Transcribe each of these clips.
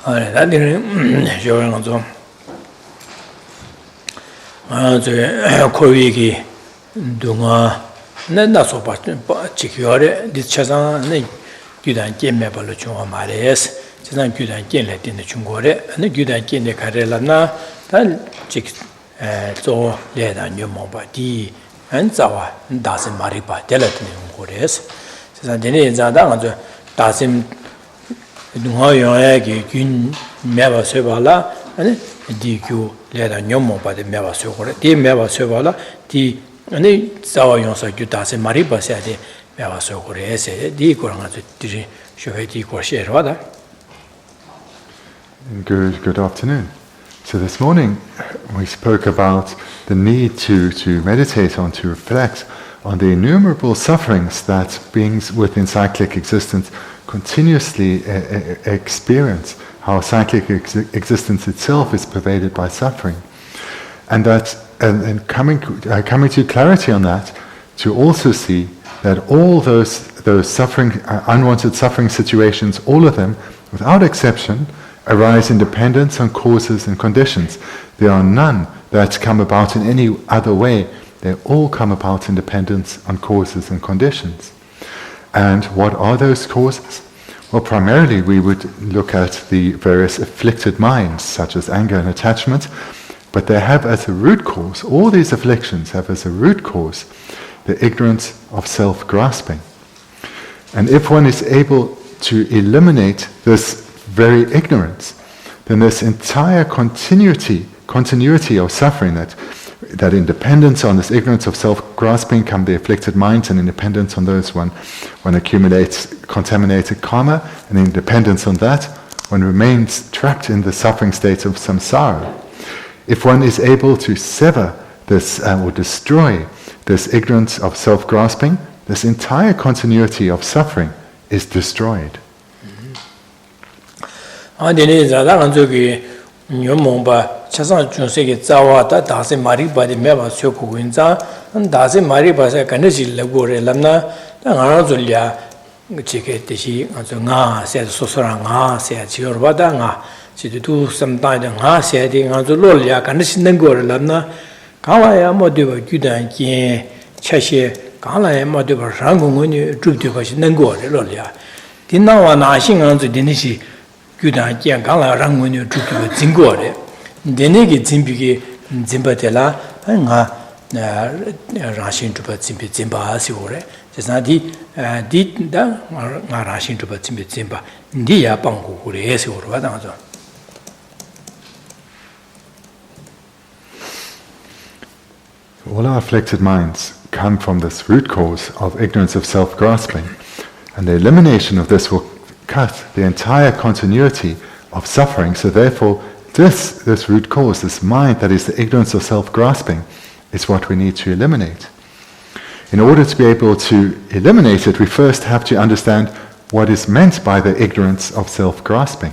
that didn't show on Koiki Dunga Nanaso Chikiore, this Chazan, Gudan Kim Mabalochua Mares, Chazan Gudan Kim Latin Chungore, and the Gudan Kim de Carelana, then Chicks so led on your mobile and Zawa, Dasim Maripa, Delatin Gores. Chazan Zadan, Dasim Dunga, Gun Meva Sevala, and DQ led on your mobile, the Meva Sokore, the Meva Sevala, the Zawa Yonsa Gutas and Maripa said, Meva Sokore, the Koranga to Shoveti Korshera. Good afternoon. So this morning we spoke about the need to meditate on, to reflect on the innumerable sufferings that beings within cyclic existence continuously experience, how cyclic existence itself is pervaded by suffering. And that, and coming to clarity on that, to also see that all those suffering, unwanted suffering situations, all of them, without exception, arise in dependence on causes and conditions. There are none that come about in any other way. They all come about in dependence on causes and conditions. And what are those causes? Well, primarily we would look at the various afflicted minds, such as anger and attachment, but they have as a root cause, all these afflictions have as a root cause the ignorance of self-grasping. And if one is able to eliminate this very ignorance, then this entire continuity of suffering, that independence on this ignorance of self-grasping come the afflicted minds, and independence on those one accumulates contaminated karma, and independence on that one remains trapped in the suffering state of samsara. If one is able to sever this or destroy this ignorance of self-grasping, this entire continuity of suffering is destroyed. Chasan Chunseki Zawata, Dasi Mariba, the Meva Sokuinza, and Dasi Mariba Kanesi Lagore Lana, Arazulia, Chiketishi, Nga, said Sosoranga, said Chiorvadanga, she do some time and Ha said, Anzulolia, Kanesi Nangore Lana, Kala Modiva Gudan Kin, Chashi, Kala Modiva Rangun, Drudiva Nangore Lolia. Dinawa Nashing on the Dinishi, Gudan Kin, Kala Rangun, Drudiva Zingore. Denegi Zimbigi Zimbatella, and Rashin to put Zimbi Zimba Asiore, Jasnadi did Rashin to put Zimbi Zimba, Dia Bangu, or Vadanzo. All our afflicted minds come from this root cause of ignorance of self-grasping, and the elimination of this will cut the entire continuity of suffering, so therefore this root cause, this mind that is the ignorance of self-grasping, is what we need to eliminate. In order to be able to eliminate it, we first have to understand what is meant by the ignorance of self-grasping.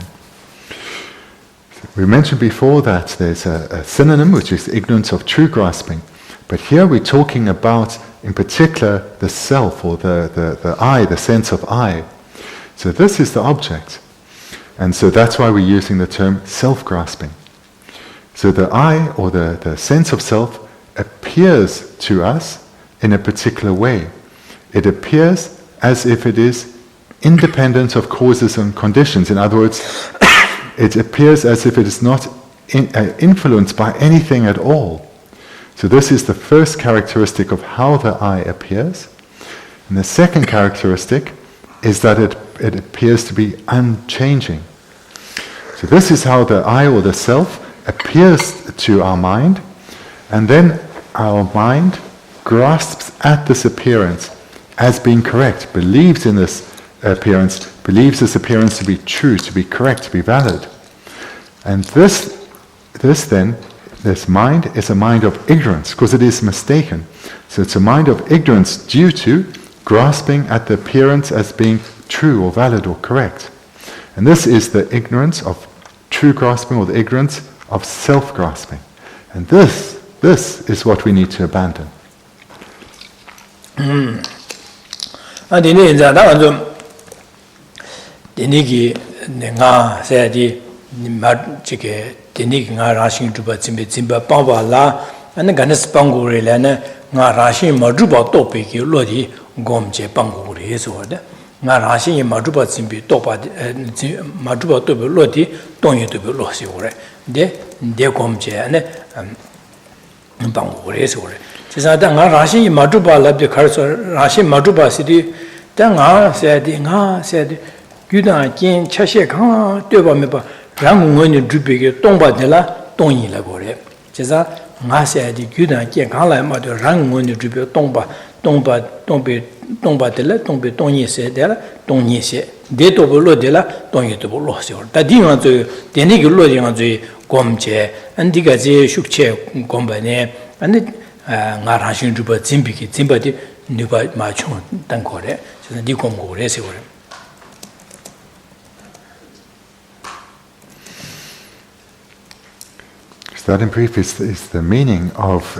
We mentioned before that there's a synonym, which is ignorance of true grasping. But here we're talking about, in particular, the self, or the I, the sense of I. So this is the object. And so that's why we're using the term self-grasping. So the I, or the sense of self, appears to us in a particular way. It appears as if it is independent of causes and conditions. In other words, it appears as if it is not influenced by anything at all. So this is the first characteristic of how the I appears. And the second characteristic is that it appears to be unchanging. So this is how the I, or the self, appears to our mind, and then our mind grasps at this appearance as being correct, believes in this appearance, believes this appearance to be true, to be correct, to be valid. And this mind is a mind of ignorance, because it is mistaken. So it's a mind of ignorance due to grasping at the appearance as being true or valid or correct. And this is the ignorance of true grasping, or the ignorance of self-grasping. And this is what we need to abandon. nga se di ma chike teni nga rashin tuba zimba pangba la ane ganes pangure la na nga rashin ma juba tope ki lo di gomje pangure so da nga rashin ma juba zimbi topa ma juba tope lo di tongye tope lo si ore de gomje ane pangure so ore chisa da nga rashin ma juba labde kharso rashin ma juba si di da nga se di gyudang jin chashe kang deba meba rangu ngoni drupege tongba dila tongyi la gore chesa nga se di gyudang jin kang la ma de rangu ngoni drupege tongba dila tongyi se dela tongyi se de to lo dela tongyi to lo se ta di nga zo deni ge lo nga zo gomje andi ga je shukche gomba ne andi nga rashin drupa zimbi ki zimba di nuba ma chung dang gore chesa di gom gore se gore. So that in brief is the meaning of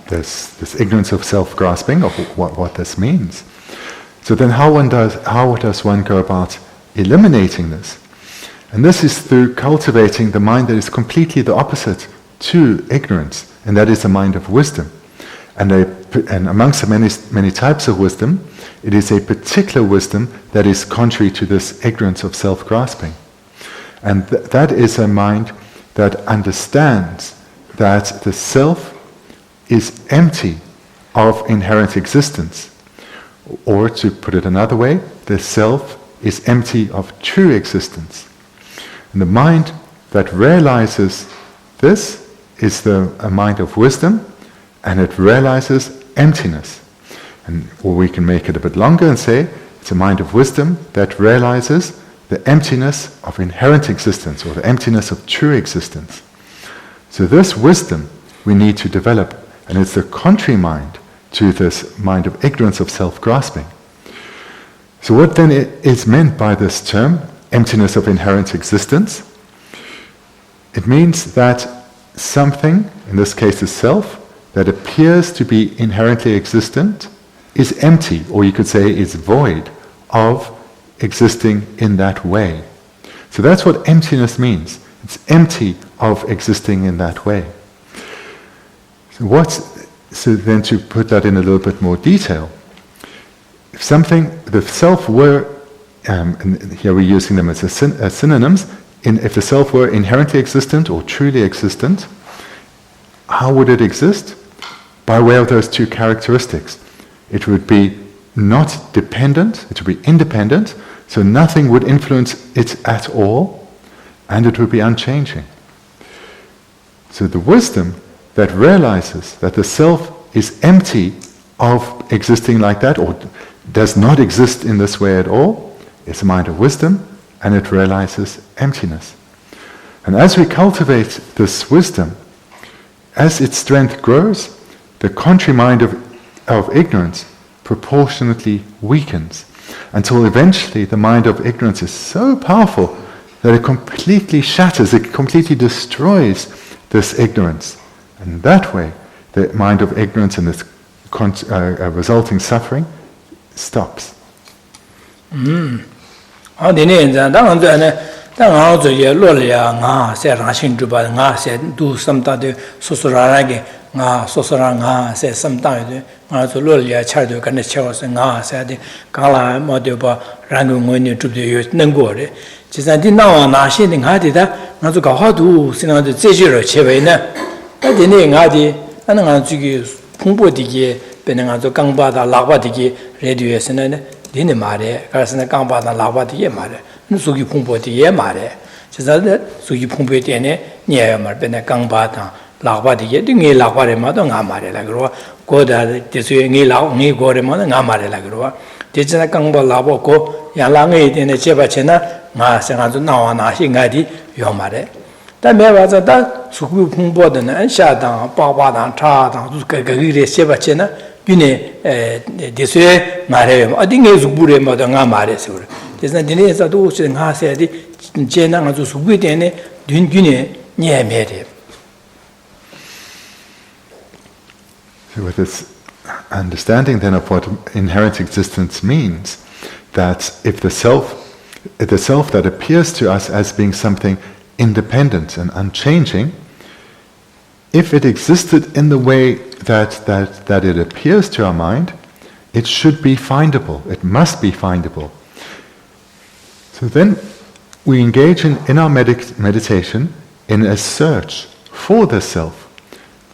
this ignorance of self-grasping, of what this means. So then how does one go about eliminating this? And this is through cultivating the mind that is completely the opposite to ignorance, and that is the mind of wisdom. And amongst the many types of wisdom, it is a particular wisdom that is contrary to this ignorance of self-grasping. And that is a mind that understands that the self is empty of inherent existence. Or to put it another way, the self is empty of true existence. And the mind that realizes this is a mind of wisdom, and it realizes emptiness. Or we can make it a bit longer and say it's a mind of wisdom that realizes the emptiness of inherent existence, or the emptiness of true existence. So this wisdom we need to develop, and it's the contrary mind to this mind of ignorance of self-grasping. So what then is meant by this term, emptiness of inherent existence? It means that something, in this case the self, that appears to be inherently existent is empty, or you could say is void of existing in that way. So that's what emptiness means. It's empty of existing in that way. So then to put that in a little bit more detail, if the self were, and here we're using them as synonyms, if the self were inherently existent or truly existent, how would it exist? By way of those two characteristics. It would be not dependent, it would be independent, so nothing would influence it at all, and it would be unchanging. So the wisdom that realizes that the self is empty of existing like that, or does not exist in this way at all, is a mind of wisdom, and it realizes emptiness. And as we cultivate this wisdom, as its strength grows, the contrary mind of ignorance proportionately weakens, until eventually the mind of ignorance is so powerful that it completely shatters, it completely destroys this ignorance. And that way, the mind of ignorance and this resulting suffering stops. nga sosora nga se samta de nga zo lo ya char de kan che se nga se de ka la mo de ba ran gu ngwe ni tu de yo neng go de ji san di na wa na xin de nga de da nga zo ga ha du sin na de zhe ji re che wei ne da de ne nga de an nga zu gi pong bo de ge be nga zo gang ba da la ba de ge re de se ne de ne ma de ka se ne gang ba da la ba de ye ma de nu zu gi pong bo de ye ma de ji san de zu gi pong bo de ne ni ya ma be ne gang ba da Lama di ye, di ngi lakwa re ma to nga ma re la kruwa, ko da di suye ngi go re ma to nga ma re la kruwa. Di china kangpa labo ko, yang la ngi di ne cheba chena, nga se nga zu na wa na shi nga di yo ma re. Da me wa za da suku pungpo de ne, sha dang, pa pa dang, cha dang, zu ka gi re cheba chena, yu ne di suye ma re yo ma, di ngi suku re ma to nga ma re se ure. Di china di ne sa to se nga se di, chena nga zu suku de ne, dun yu ne nye me re. So with this understanding then of what inherent existence means, that if the self the self that appears to us as being something independent and unchanging, if it existed in the way that it appears to our mind, it should be findable. It must be findable. So then we engage in our meditation in a search for the self,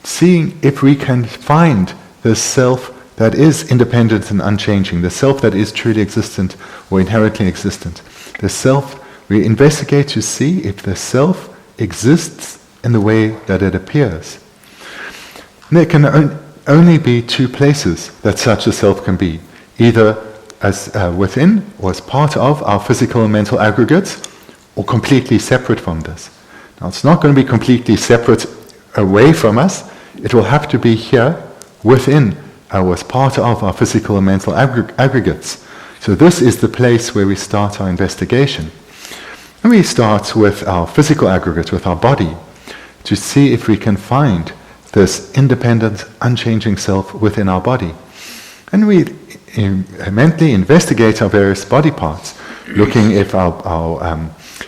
seeing if we can find the self that is independent and unchanging, the self that is truly existent or inherently existent. The self, we investigate to see if the self exists in the way that it appears. And there can only be two places that such a self can be, either as within or as part of our physical and mental aggregates, or completely separate from this. Now it's not going to be completely separate away from us, it will have to be here within or as part of our physical and mental aggregates. So this is the place where we start our investigation. And we start with our physical aggregate, with our body, to see if we can find this independent, unchanging self within our body. And we mentally investigate our various body parts, looking if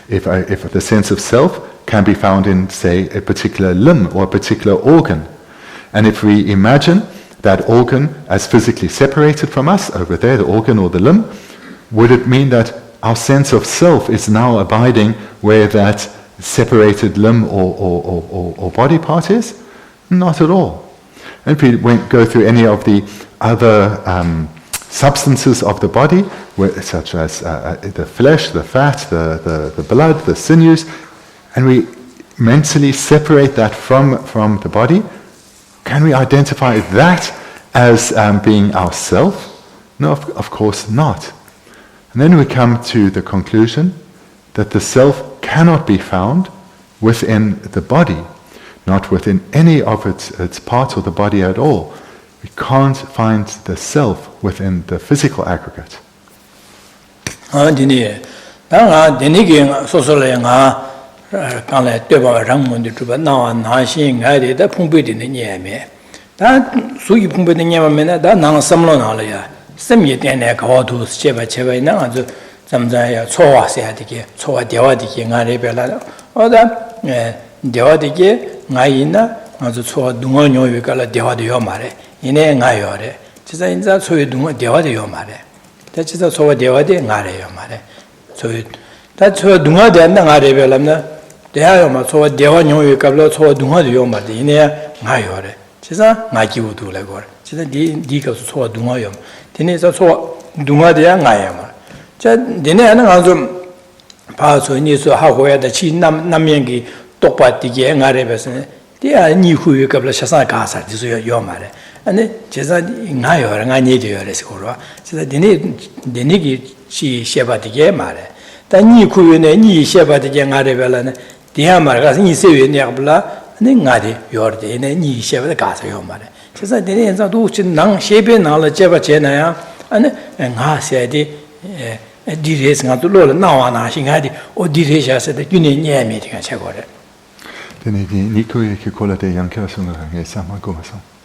if the sense of self can be found in, say, a particular limb or a particular organ. And if we imagine that organ as physically separated from us, over there, the organ or the limb, would it mean that our sense of self is now abiding where that separated limb or body part is? Not at all. And if we go through any of the other substances of the body, such as the flesh, the fat, the blood, the sinews, and we mentally separate that from the body, can we identify that as being ourself? No, of course not. And then we come to the conclusion that the self cannot be found within the body, not within any of its parts of the body at all. We can't find the self within the physical aggregate.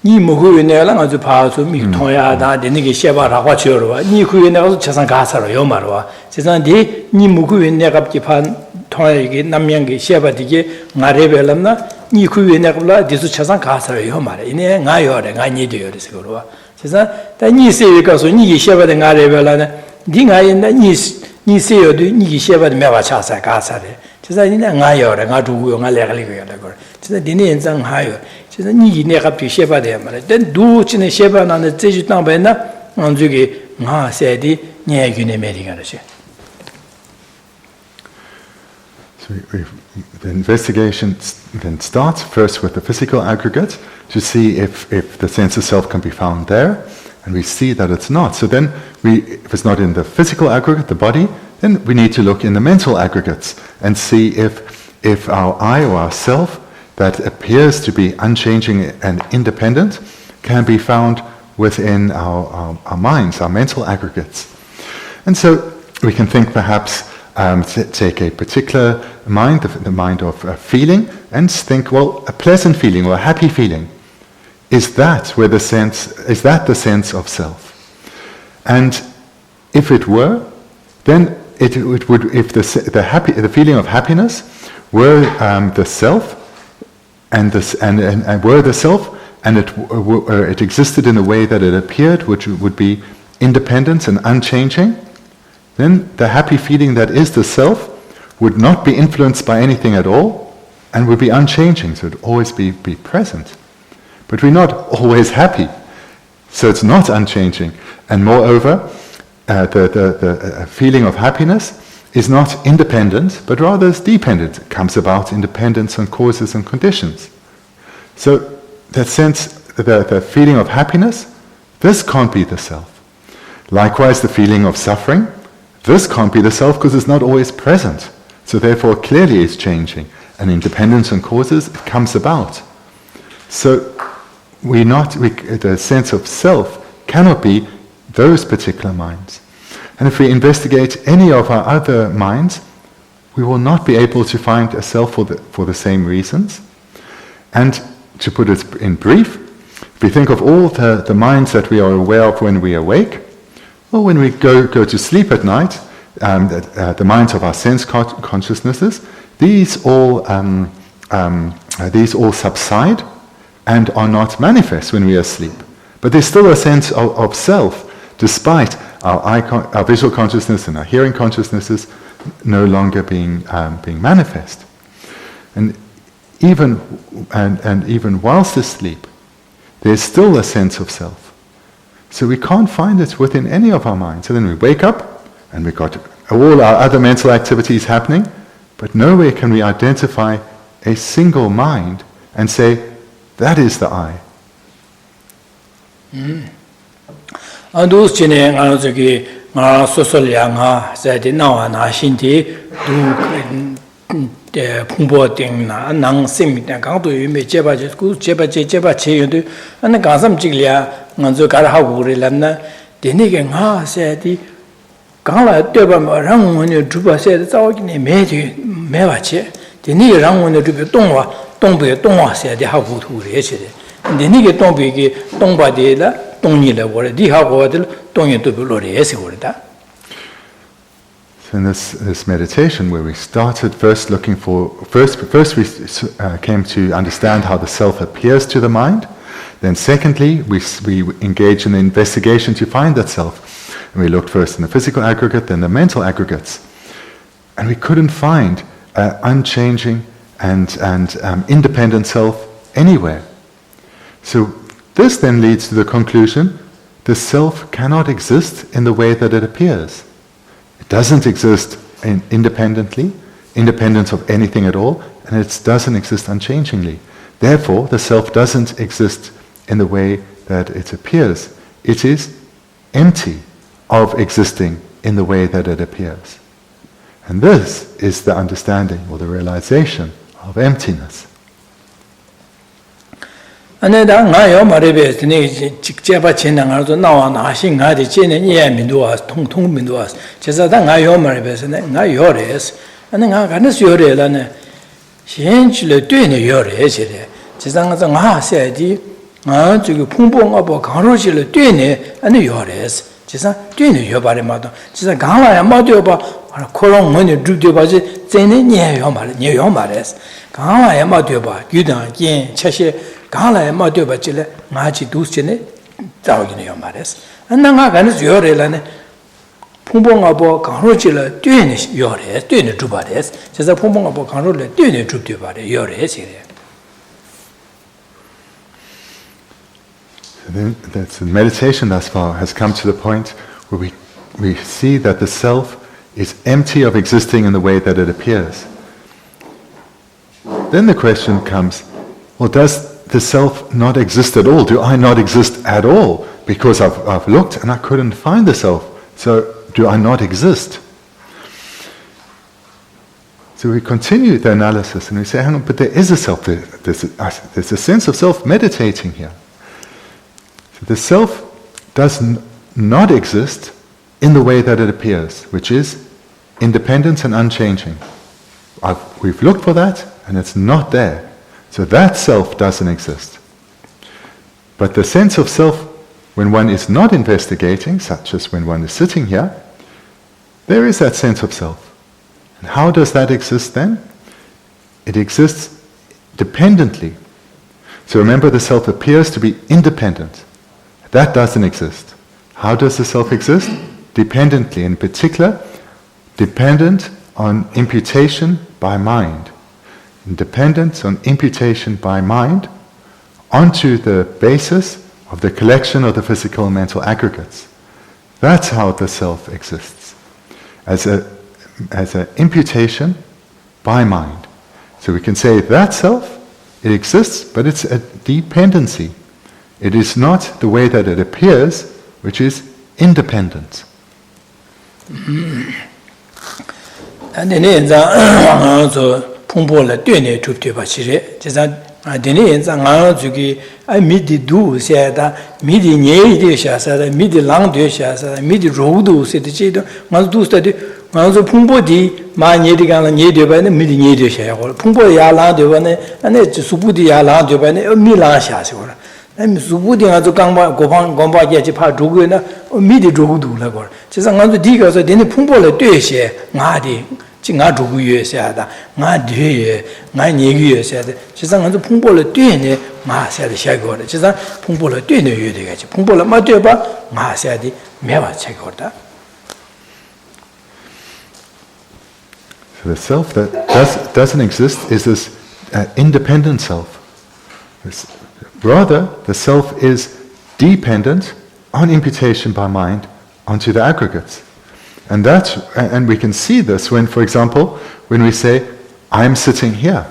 Ni muhu ne la ngazu pa su mi thoya da de ni sheba ra wa chyo ro ni khu ne ga chasan ga sa ro yo ma ro chesan de ni muhu ne ga ki pan thoya gi namyang gi sheba de ge nga re be lam na ni khu ne ga la de su chasan ga sa ro yo ma re ine nga yo re nga ni de yo re se ro chesan da ni se ga so ni gi sheba de nga re be la na di nga yin da ni se yo de ni gi sheba de me wa cha sa ga sa re chesan ni nga yo re nga du yo nga le ga li yo le go chesan de ni yin zang ha yo So ni ne kapti sheba de mara den du chine sheba na ne zeju tang ba na anju ge nga se di nye gu ne me ri ga che. So the investigation then starts first with the physical aggregate to see if the sense of self can be found there, and we see that it's not. So then if it's not in the physical aggregate, the body, then we need to look in the mental aggregates and see if our I or our self that appears to be unchanging and independent can be found within our minds, our mental aggregates. And so we can think perhaps, take a particular mind, the mind of feeling, and think, well, a pleasant feeling or a happy feeling, is that the sense of self? And if it were, then it would, if the feeling of happiness were the self, and were the self, and it existed in the way that it appeared, which would be independent and unchanging, then the happy feeling that is the self would not be influenced by anything at all, and would be unchanging, so it would always be present. But we're not always happy, so it's not unchanging. And moreover, the feeling of happiness is not independent, but rather is dependent. It comes about in dependence on causes and conditions. So that sense, the feeling of happiness, this can't be the self. Likewise, the feeling of suffering, this can't be the self because it's not always present. So therefore, clearly it's changing. And in dependence on causes, it comes about. So the sense of self cannot be those particular minds. And if we investigate any of our other minds, we will not be able to find a self for the same reasons. And to put it in brief, if we think of all the minds that we are aware of when we awake, or when we go to sleep at night, the minds of our sense consciousnesses, these all subside and are not manifest when we are asleep. But there's still a sense of self, despite our visual consciousness and our hearing consciousnesses no longer being manifest. And even whilst asleep, there's still a sense of self. So we can't find it within any of our minds. So then we wake up, and we've got all our other mental activities happening, but nowhere can we identify a single mind and say, that is the I. Those chine are the social young, said now and I shinty do Pumbo thing, Nang Sim, and come to you, Jeba, Jeba, and the Gazam Giglia, Manzukara Hagurilana, the Nigan said the Gala Debam around when you Juba said it's all in a Mevache, the knee around when you do don't be a Donga said the Hagu to Richard. And the nigger don't be Donba de la Donila or the Hagodel, Donia to Blores or that. In this meditation, where we started first looking for, first we came to understand how the self appears to the mind. Then secondly, we engaged in the investigation to find that self. And we looked first in the physical aggregate, then the mental aggregates. And we couldn't find unchanging and independent self anywhere. So this then leads to the conclusion, the self cannot exist in the way that it appears. It doesn't exist independent of anything at all, and it doesn't exist unchangingly. Therefore, the self doesn't exist in the way that it appears. It is empty of existing in the way that it appears. And this is the understanding or the realization of emptiness. And then I am a rebel, Jabba Chen and also now and I think I did Chen and Yaminduas, Tong Minduas, just as I am a rebel, and I yours, and then I can assure you, and change the doing your essay. Just as I said, to Pumpong about Conrochil doing it, and yours, just doing your body mother, just a gala and mother about Coron when you do the budget, saying near your mares. Gala and mother about you don't gain Cheshire. Gala and Madio Bachile, Machi Dusine, Dawgin Mares. And then I can your Elane Pumbong about Conrochilla, doing your head, doing the Jubades, just a Pumbong about Conrolla, doing the Jubade, your head here. That's the meditation thus far has come to the point where we see that the self is empty of existing in the way that it appears. Then the question comes, well, does the self not exist at all? Do I not exist at all? Because I've looked and I couldn't find the self. So do I not exist? So we continue the analysis and we say, hang on, but there is a self. There's a sense of self meditating here. So the self does not exist in the way that it appears, which is independent and unchanging. We've looked for that and it's not there. So that self doesn't exist. But the sense of self, when one is not investigating, such as when one is sitting here, there is that sense of self. And how does that exist then? It exists dependently. So remember, the self appears to be independent. That doesn't exist. How does the self exist? Dependently, in particular, dependent on imputation by mind. Dependent on imputation by mind onto the basis of the collection of the physical and mental aggregates. That's how the self exists. As an imputation by mind. So we can say that self, it exists, but it's a dependency. It is not the way that it appears, which is independent. And then in the Pumbola Dune to Tibachire, Dene Zangi, I meet the do said that midi nye disha said, midi lang disha said, midi rodu said the cheetah, must do study. Manzo Pumbodi, my Yedigan and Yediban, midi nye disha, Pumbo Yala Devane, and it's Subudi Yala Devane, Milan Shasura. I'm Subudi as a Gamba, Gomba Yajipa Duguna, or midi rodu lagor. Just on the diggers, then the Pumbola Dushe, Nadi. Nga dugu yue said, nga due, nga negu said, Chisang the Pumbola dune, ma said the Shagor, Chisang Pumbola dune you the Pumbola Madeba, ma said the Meva Chagorda. So the self that doesn't exist is this independent self. Rather, the self is dependent on imputation by mind onto the aggregates. And we can see this when, for example, when we say, I'm sitting here.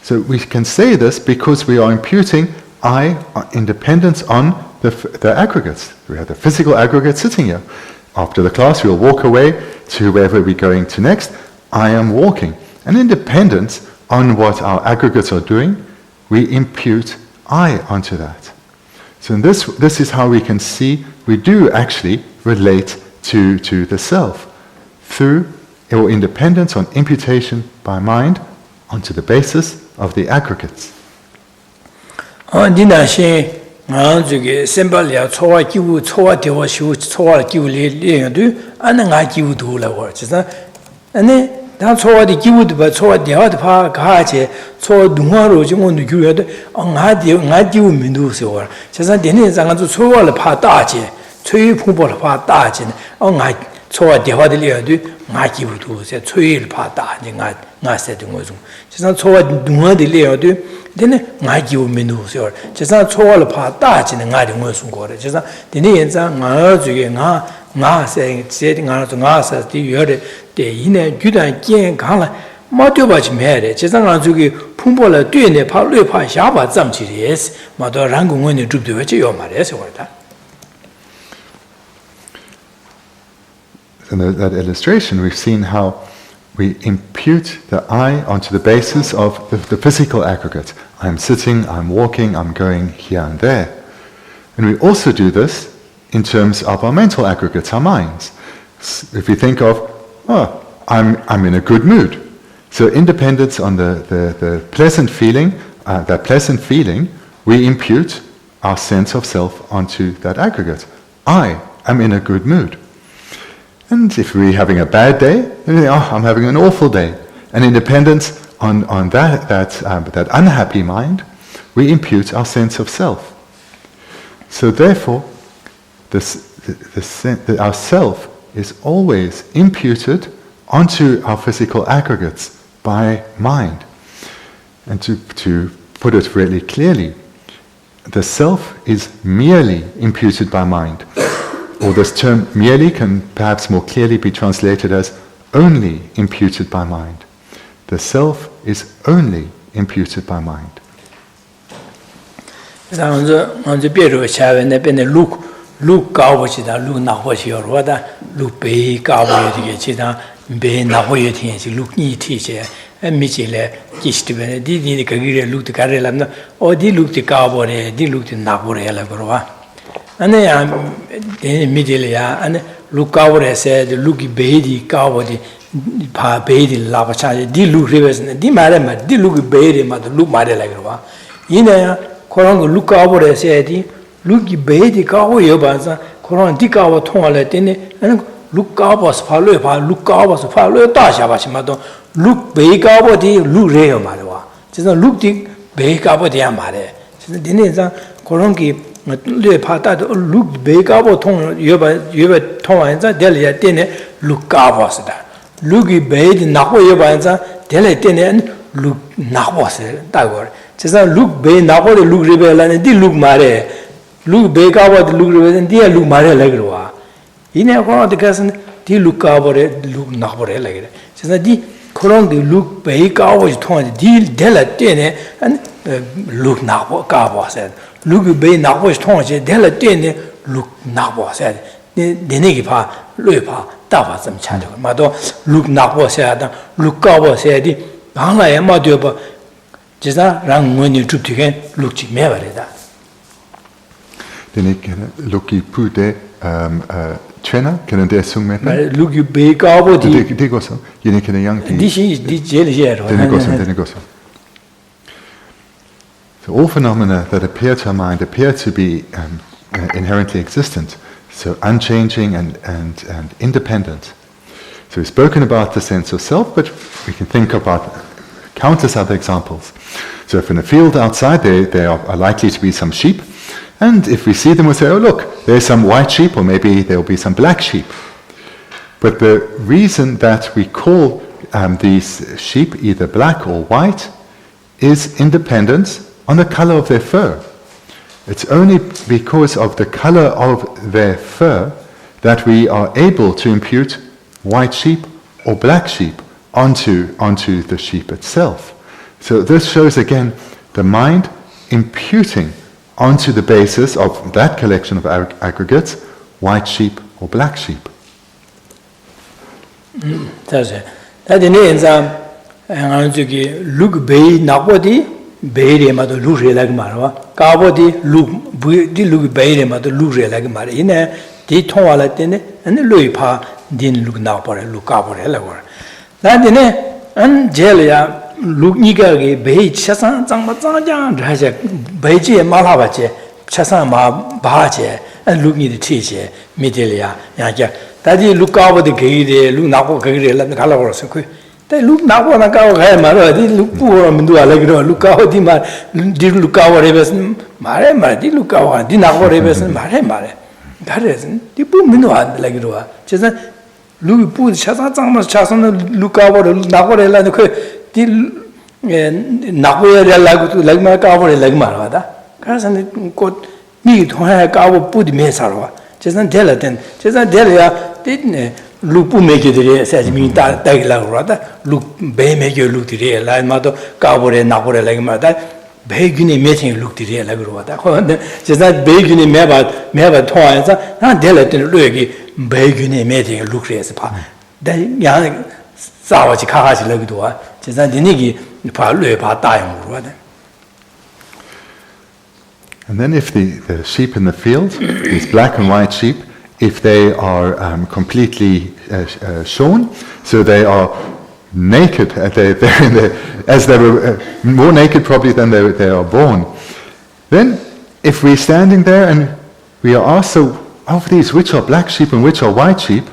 So we can say this because we are imputing I independence on the aggregates. We have the physical aggregate sitting here. After the class, we'll walk away to wherever we're going to next. I am walking. And independence on what our aggregates are doing, we impute I onto that. So this is how we can see we do actually relate to the self through or independence on imputation by mind onto the basis of the aggregates. Choa dewa de liya du nga ki bu du se choi pa da ni nga se de ngo zu ji san choa dunga de liya du de ne nga ki bu min du se or ji san choa le pa da ji ne nga de ngo su go de ji san de ne yan zang nga zu ge nga se se de nga se de yue de yin ne ju dan jian gang la ma de ba ji me de ji san nga zu ge pung bo le dui ne pa lui pa xia ba zam ji de es ma do ran gong wen de zhu de ji yo ma de se wo da. In that illustration, we've seen how we impute the I onto the basis of the physical aggregate. I'm sitting, I'm walking, I'm going here and there. And we also do this in terms of our mental aggregates, our minds. If we think of, I'm in a good mood. So independence on the pleasant feeling, that pleasant feeling, we impute our sense of self onto that aggregate. I am in a good mood. And if we're having a bad day, we think, I'm having an awful day. And independence on that unhappy mind, we impute our sense of self. So therefore, our self is always imputed onto our physical aggregates by mind. And to put it really clearly, the self is merely imputed by mind. Or this term merely can perhaps more clearly be translated as only imputed by mind. The self is only imputed by mind. And immediately, and look over said, Luki Beidi, Cowbody, Pa Beidi, Lava Charge, di look rivers, di madam, di look Beidi, but look Madelagrova. In a Korango look over said, Luki Beidi, Cow Yobanza, Koran, Dick our toilet, and look Gabos, follow, look Gabos, follow Tasha Bashimado, look Begabodi, look Reo Malwa. Just a look the Begabodi Amare. Dineza, Koronki, Lepata, look Begabo Tong, Yuba Tonza, Delia Dene, look Gabos. Lugi Bay, Napo Yubanza, Delia Dene, look Napos, Dagor. Just a look Bay, Napo, look Rebel, and did look Mare. Look Begabo, look Rebel, and dear look Mare Legrua. In a corner of the cousin, the look over it, look Napore later. Says that the Koron, the look Begabo is torn, deal Della Dene, and look Napo Gabo said. Look Bay Napo is torn, Della Dene, look Napo said. The Negipa, Lupa, Dava some chatter. Mado, look Napo said, look Gabo said, Banga and Maduba, just that rang when you troop again, look Chimerida. Then ik look pude Chena, kunnen det sung med? Look you big over det går så. Jeg kan det young. This is det går så. So all phenomena that appear to our mind appear to be inherently existent, so unchanging and independent. So we've spoken about the sense of self, but we can think about countless other examples. So if in a field outside there are likely to be some sheep, and if we see them, we'll say, oh look, there's some white sheep, or maybe there will be some black sheep. But the reason that we call these sheep either black or white is independent on the color of their fur. It's only because of the color of their fur that we are able to impute white sheep or black sheep onto the sheep itself. So this shows again the mind imputing onto the basis of that collection of aggregates, white sheep or black sheep. That's it. That is look bay nabody, bay mother lose like Marwa, Gabody look bay mother lose like Marina, the Toalatine, and the Louis Pa didn't look now for a look up or a that in Angelia. Look Nigagi, Bay Chasan, Zangmazajan, Raja, Beiji, Malabache, Chasama, Bache, and looking the teacher, Midelia, Yaja. That is look over the gate, look now, the color of the they look now on a cow, Mara, did look poor and do Allegro, look out, did look over Everson, Mare, did look out, did not over Everson, Mare. That isn't the boom in Allegro. Just look, put Chasan, look over the Navarella. Nagoya like my cover like Marada. Carson got me to have our put Mesarwa. Just not tell it then. Just not Delia didn't look make it says me that rada. Look, Bay make you look the real like Mother, Cowboy and Napore like Mother. Beginning meeting look the real like Rada. Just that beginning never toys, not Delia and Luigi, beginning meeting look as pa. Then young. And then if the sheep in the field, these black and white sheep, if they are completely shorn, so they are naked, as they were more naked probably than they are born, then if we're standing there and we are asked, so of these, which are black sheep and which are white sheep,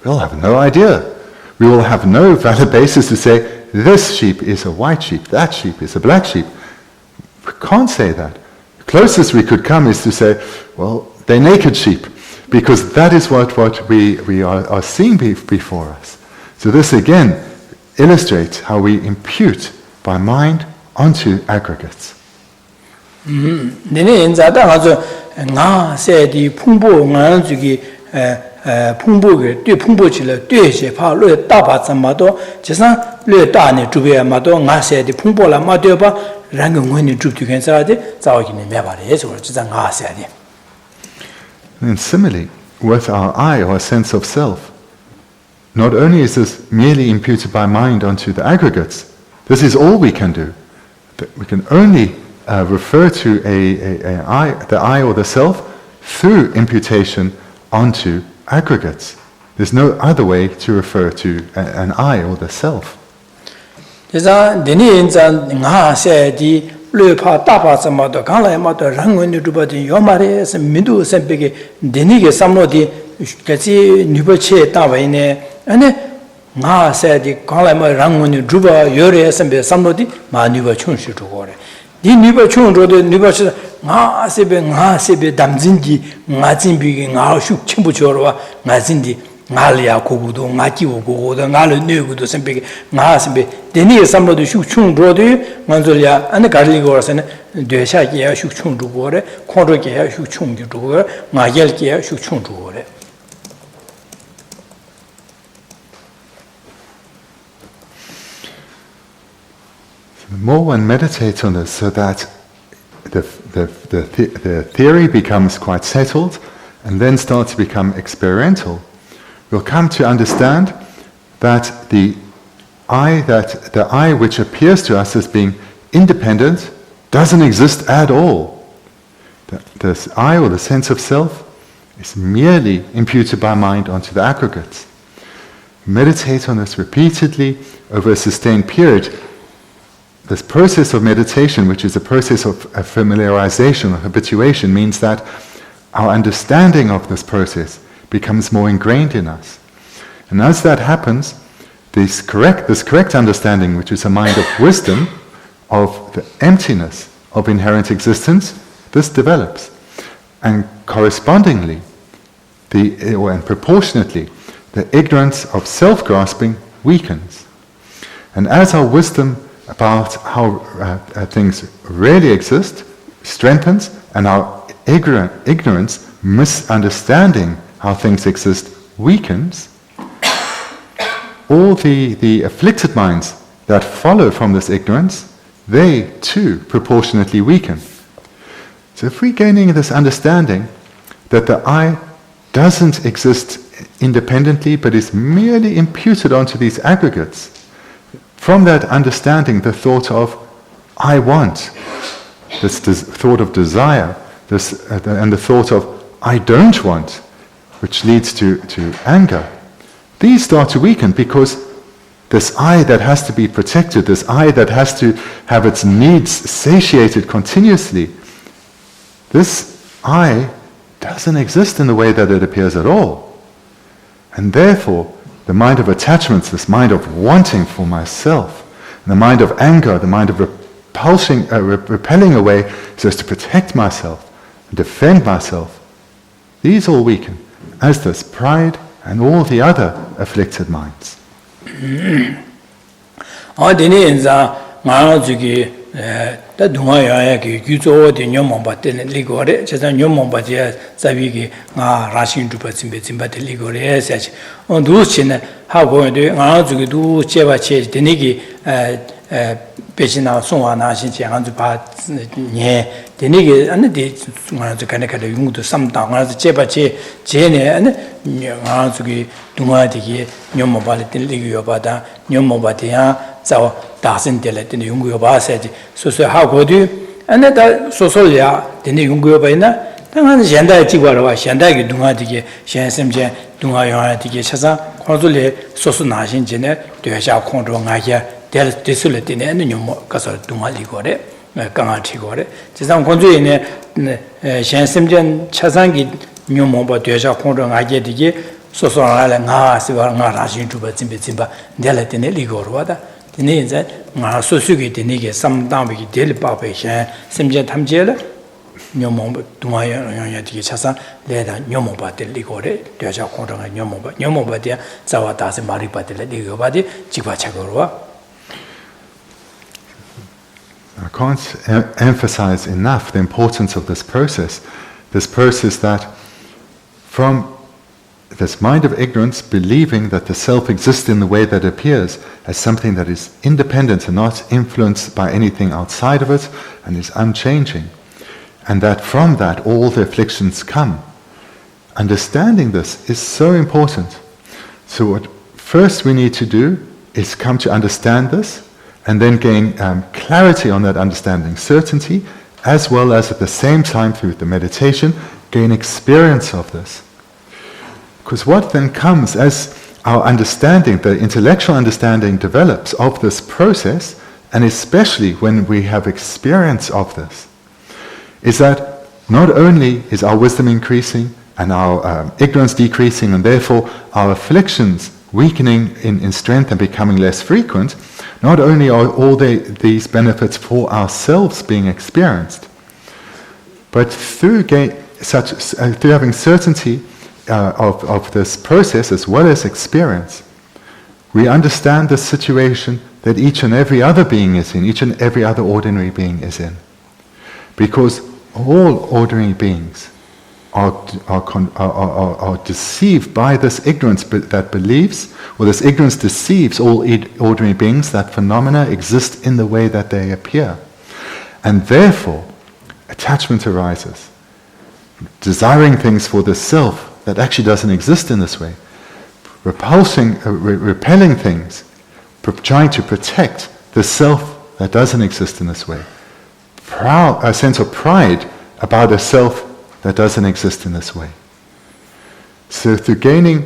we'll have no idea. We will have no valid basis to say, this sheep is a white sheep, that sheep is a black sheep. We can't say that. The closest we could come is to say, well, they're naked sheep, because that is what we are seeing before us. So this again illustrates how we impute by mind onto aggregates. 풍부게 네 풍부질을 되게 파로 따바 참마도 제사 뢰 따네 주베 마도 나세디 풍부라 마도 봐 랑응원이 주트겐 사라데 자오기네 매바래 저 진짜 나세디. And similarly, with our I or sense of self, not only is this merely imputed by mind onto the aggregates, this is all we can do. We can only refer to the I or the self through imputation onto aggregates. There's no other way to refer to an I or the self. 그래서 내년전 나세디 뢰파 따바서마도 강라에마도 랑원이 주바지 요마레스 민두 선배게 내니게 삼로디 같이 뉴버체 따와이네 아니 나 세디 칼라마 랑문이 주바 요래 선배 삼로디 마뉴버 춘시 주고래 니 뉴버 춘로도 뉴버시 나 세베 담진기 나진비기 나슈 침부 줘와 나진디 나리아 고고도 나기고 고고도 나를 뇌고도 선배 나선배 데니 삼로도 슈춘로도 만절야 아니 가리고라서는 되샤기야 슈춘 주고래 코로기야 슈춘 주고래 마겔기야 슈춘 주고래 The more one meditates on this, so that the theory becomes quite settled and then starts to become experiential, we'll come to understand that the I which appears to us as being independent doesn't exist at all. This I, or the sense of self, is merely imputed by mind onto the aggregates. Meditate on this repeatedly over a sustained period. This process of meditation, which is a process of familiarization or habituation, means that our understanding of this process becomes more ingrained in us. And as that happens, this correct understanding, which is a mind of wisdom, of the emptiness of inherent existence, this develops. And correspondingly, and proportionately, the ignorance of self-grasping weakens. And as our wisdom about how things really exist strengthens, and our ignorance, misunderstanding how things exist, weakens, all the afflicted minds that follow from this ignorance, they too proportionately weaken. So if we're gaining this understanding that the I doesn't exist independently but is merely imputed onto these aggregates, from that understanding, the thought of I want, this thought of desire, and the thought of I don't want, which leads to anger, these start to weaken, because this I that has to be protected, this I that has to have its needs satiated continuously, this I doesn't exist in the way that it appears at all. And therefore, the mind of attachments, this mind of wanting for myself, and the mind of anger, the mind of repelling away so as to protect myself, and defend myself, these all weaken, as does pride and all the other afflicted minds. 다 동아야게 규조의 녀몽바데 리고레 제가 녀몽바제 자비게 아 라신 주바침베 짐바데 리고레 세지 누치네 하고데 아주기도 제바체 데니기 배신나 송화나신 제한주 바예 데니기 안데 송화주 간에카데 용도 삼당 아주 제바체 제네 아니 아주기 동아디게 녀몽바데 리고요 바다 녀몽바데야 자와 다신텔에 되는 용구요 봐서지 소소하고도 안에다 소소야 되는 용구요 봐이나 당한 현代지과로 현代동아디게 현심제 동아영화디게 찾아 고졸에 소소 나신진에 되샤 콘도가야 될 뜻을 되는 용 가서 동아리고래 강아티고래 지상 건조에네 현심전 차상기 뇽모바 되샤 콘도가게 되게 소소하라 나스와 나라신 주바 짐베짐바 될 때네 리고로다 이제 나 소수기 되니게 삼당비기 될 바베샤 심제 탐제를 녀몽 동아야 되게 차상 내다 녀몽 받을 리고래 되자 고정아 녀몽 받이야 자와다세 말이 받을 리고 받이 지과착으로와 I can't emphasize enough the importance of this process that from this mind of ignorance, believing that the self exists in the way that it appears as something that is independent and not influenced by anything outside of it and is unchanging, and that from that all the afflictions come. Understanding this is so important. So what first we need to do is come to understand this and then gain clarity on that understanding, certainty, as well as at the same time through the meditation, gain experience of this. Because what then comes as our understanding, the intellectual understanding develops of this process, and especially when we have experience of this, is that not only is our wisdom increasing, and our ignorance decreasing, and therefore our afflictions weakening in strength and becoming less frequent, not only are all these benefits for ourselves being experienced, but through having certainty of this process as well as experience, we understand the situation that each and every other being is in, each and every other ordinary being is in. Because all ordinary beings are deceived by this ignorance that believes, or this ignorance deceives all ordinary beings that phenomena exist in the way that they appear. And therefore, attachment arises, desiring things for the self that actually doesn't exist in this way, repelling things, trying to protect the self that doesn't exist in this way, a sense of pride about a self that doesn't exist in this way. So through gaining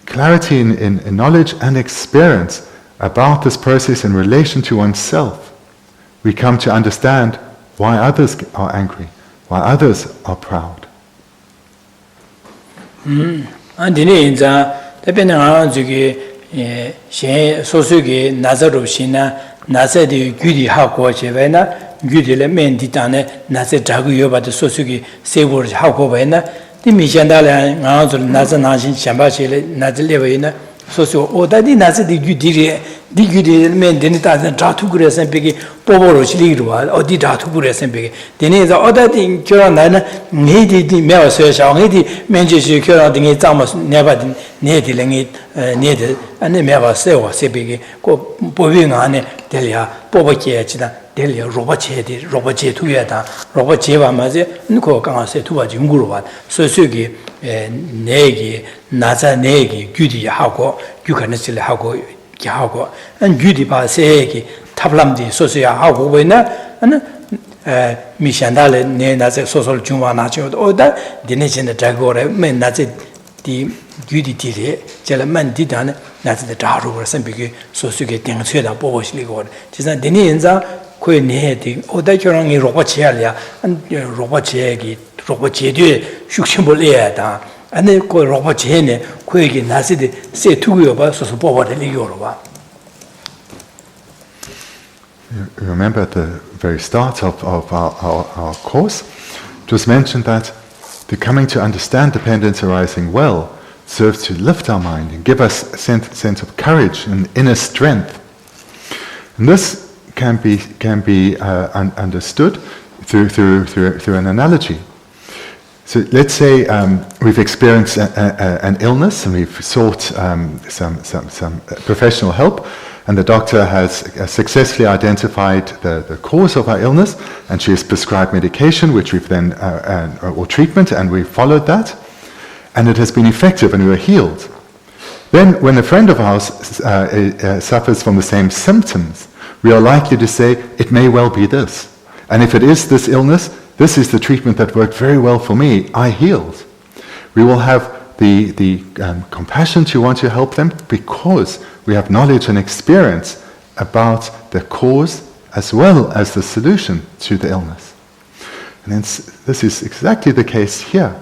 clarity in knowledge and experience about this process in relation to oneself, we come to understand why others are angry, why others are proud. Gudile men ditane nase jagu yoba de sosugi sebor hako baina di mishandala ngazul nasa nashin shamba chele nazlevena sosu odadi nase di gudire men denita jatu guresen pegi poboro chliruwa odi jatu guresen pegi deni za odadi kyora nana ngedi di mewa so sha ngedi menje shi kyora dingi zama neba nedi lengi nedi ane mewa sewa sebegi ko bobinga ne delia boboke chida delya robache tuyada robache wa maze niko kanga se tuwa jinguru wa sosugi negi naza negi gyudi hago gyukanasile hago hago an gyudi ba segi tablamdi sosuya hago wena an mishandale ne naze sosol jungwa nacho oda dinechene dragore men naze di gyudi dire jela man didane naze de daru sambigi sosugi dingcheda boboshli go jisan deni enza koi neheti oda kyorangi roba cheya roba cheyagi roba cheyde shukshimbo leya da ane koi roba cheyne koi ki nasi de se tuguyo ba soso boba de ligyo ba. You remember at the very start of our course, it was mentioned that the coming to understand dependence arising well serves to lift our mind and give us a sense of courage and inner strength. And this can be understood through an analogy. So let's say we've experienced an illness and we've sought some professional help, and the doctor has successfully identified the cause of our illness, and she has prescribed medication, which we've then or treatment, and we've followed that, and it has been effective, and we were healed. Then, when a friend of ours suffers from the same symptoms, we are likely to say, it may well be this. And if it is this illness, this is the treatment that worked very well for me, I healed. We will have the compassion to want to help them because we have knowledge and experience about the cause as well as the solution to the illness. And this is exactly the case here.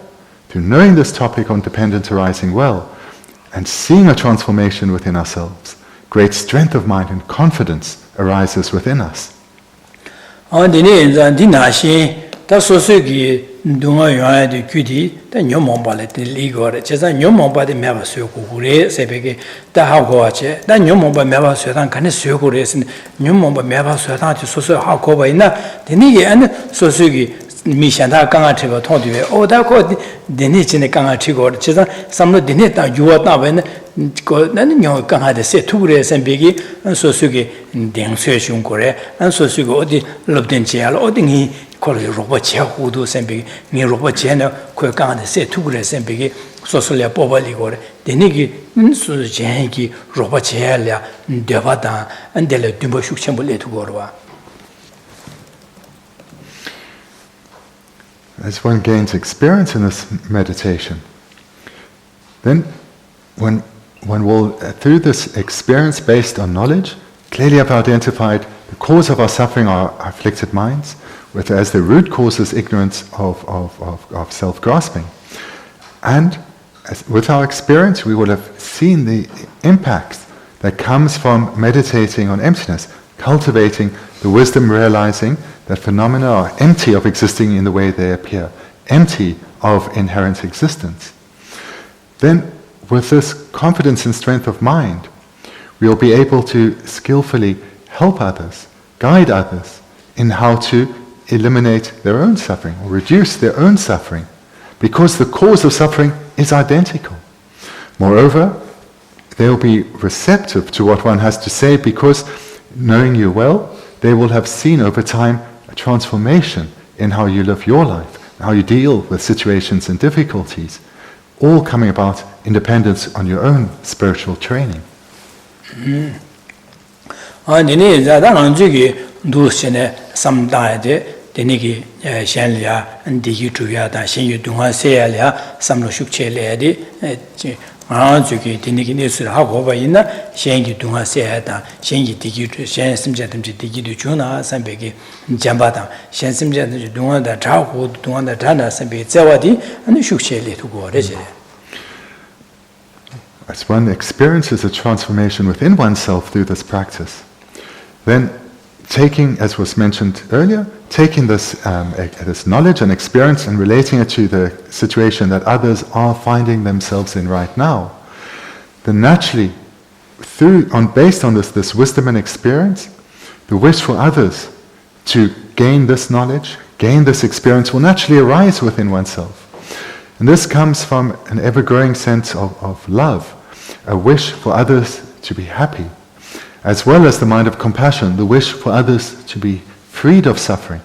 Through knowing this topic on dependence arising well and seeing a transformation within ourselves, great strength of mind and confidence arises within us. Dunga yuwa de gyudi da nyomomba le de ligore chesa nyomomba de meba sokure sebege da hago che da nyomomba meba sodan kan sokure sin nyomomba meba sodan ti soso hago ba ina deni ye an sosugi mi shanda kanga thiba thodi o da ko deni chine kanga thigo chesa samno deni ta yuwa ta ba ko nan nyo kanga de se thugure sembegi sosugi deng swe shung kore an sosugi odi lobden cheal odi ngi 콜이 로봇 제후도 셈비 니 로봇 제는 그 강한데 세 투그레 셈비기 소설에 뽑아리고래 되니기 수제기 로봇 제할려 되바다 안델레 듬버 숙첨불에 두고로와. As one gains experience in this meditation, then when one will, through this experience based on knowledge, clearly have identified the cause of our suffering, our afflicted minds, as the root cause is ignorance of self-grasping. And with our experience, we will have seen the impacts that comes from meditating on emptiness, cultivating the wisdom, realizing that phenomena are empty of existing in the way they appear, empty of inherent existence. Then, with this confidence and strength of mind, we will be able to skillfully help others, guide others in how to eliminate their own suffering or reduce their own suffering, because the cause of suffering is identical. Moreover, they will be receptive to what one has to say, because knowing you well, they will have seen over time a transformation in how you live your life, how you deal with situations and difficulties, all coming about in dependence on your own spiritual training. As one experiences a transformation within oneself through this practice, then taking, as was mentioned earlier, taking this this knowledge and experience and relating it to the situation that others are finding themselves in right now, then naturally, based on this wisdom and experience, the wish for others to gain this knowledge, gain this experience, will naturally arise within oneself. And this comes from an ever-growing sense of love, a wish for others to be happy, as well as the mind of compassion, the wish for others to be freed of suffering.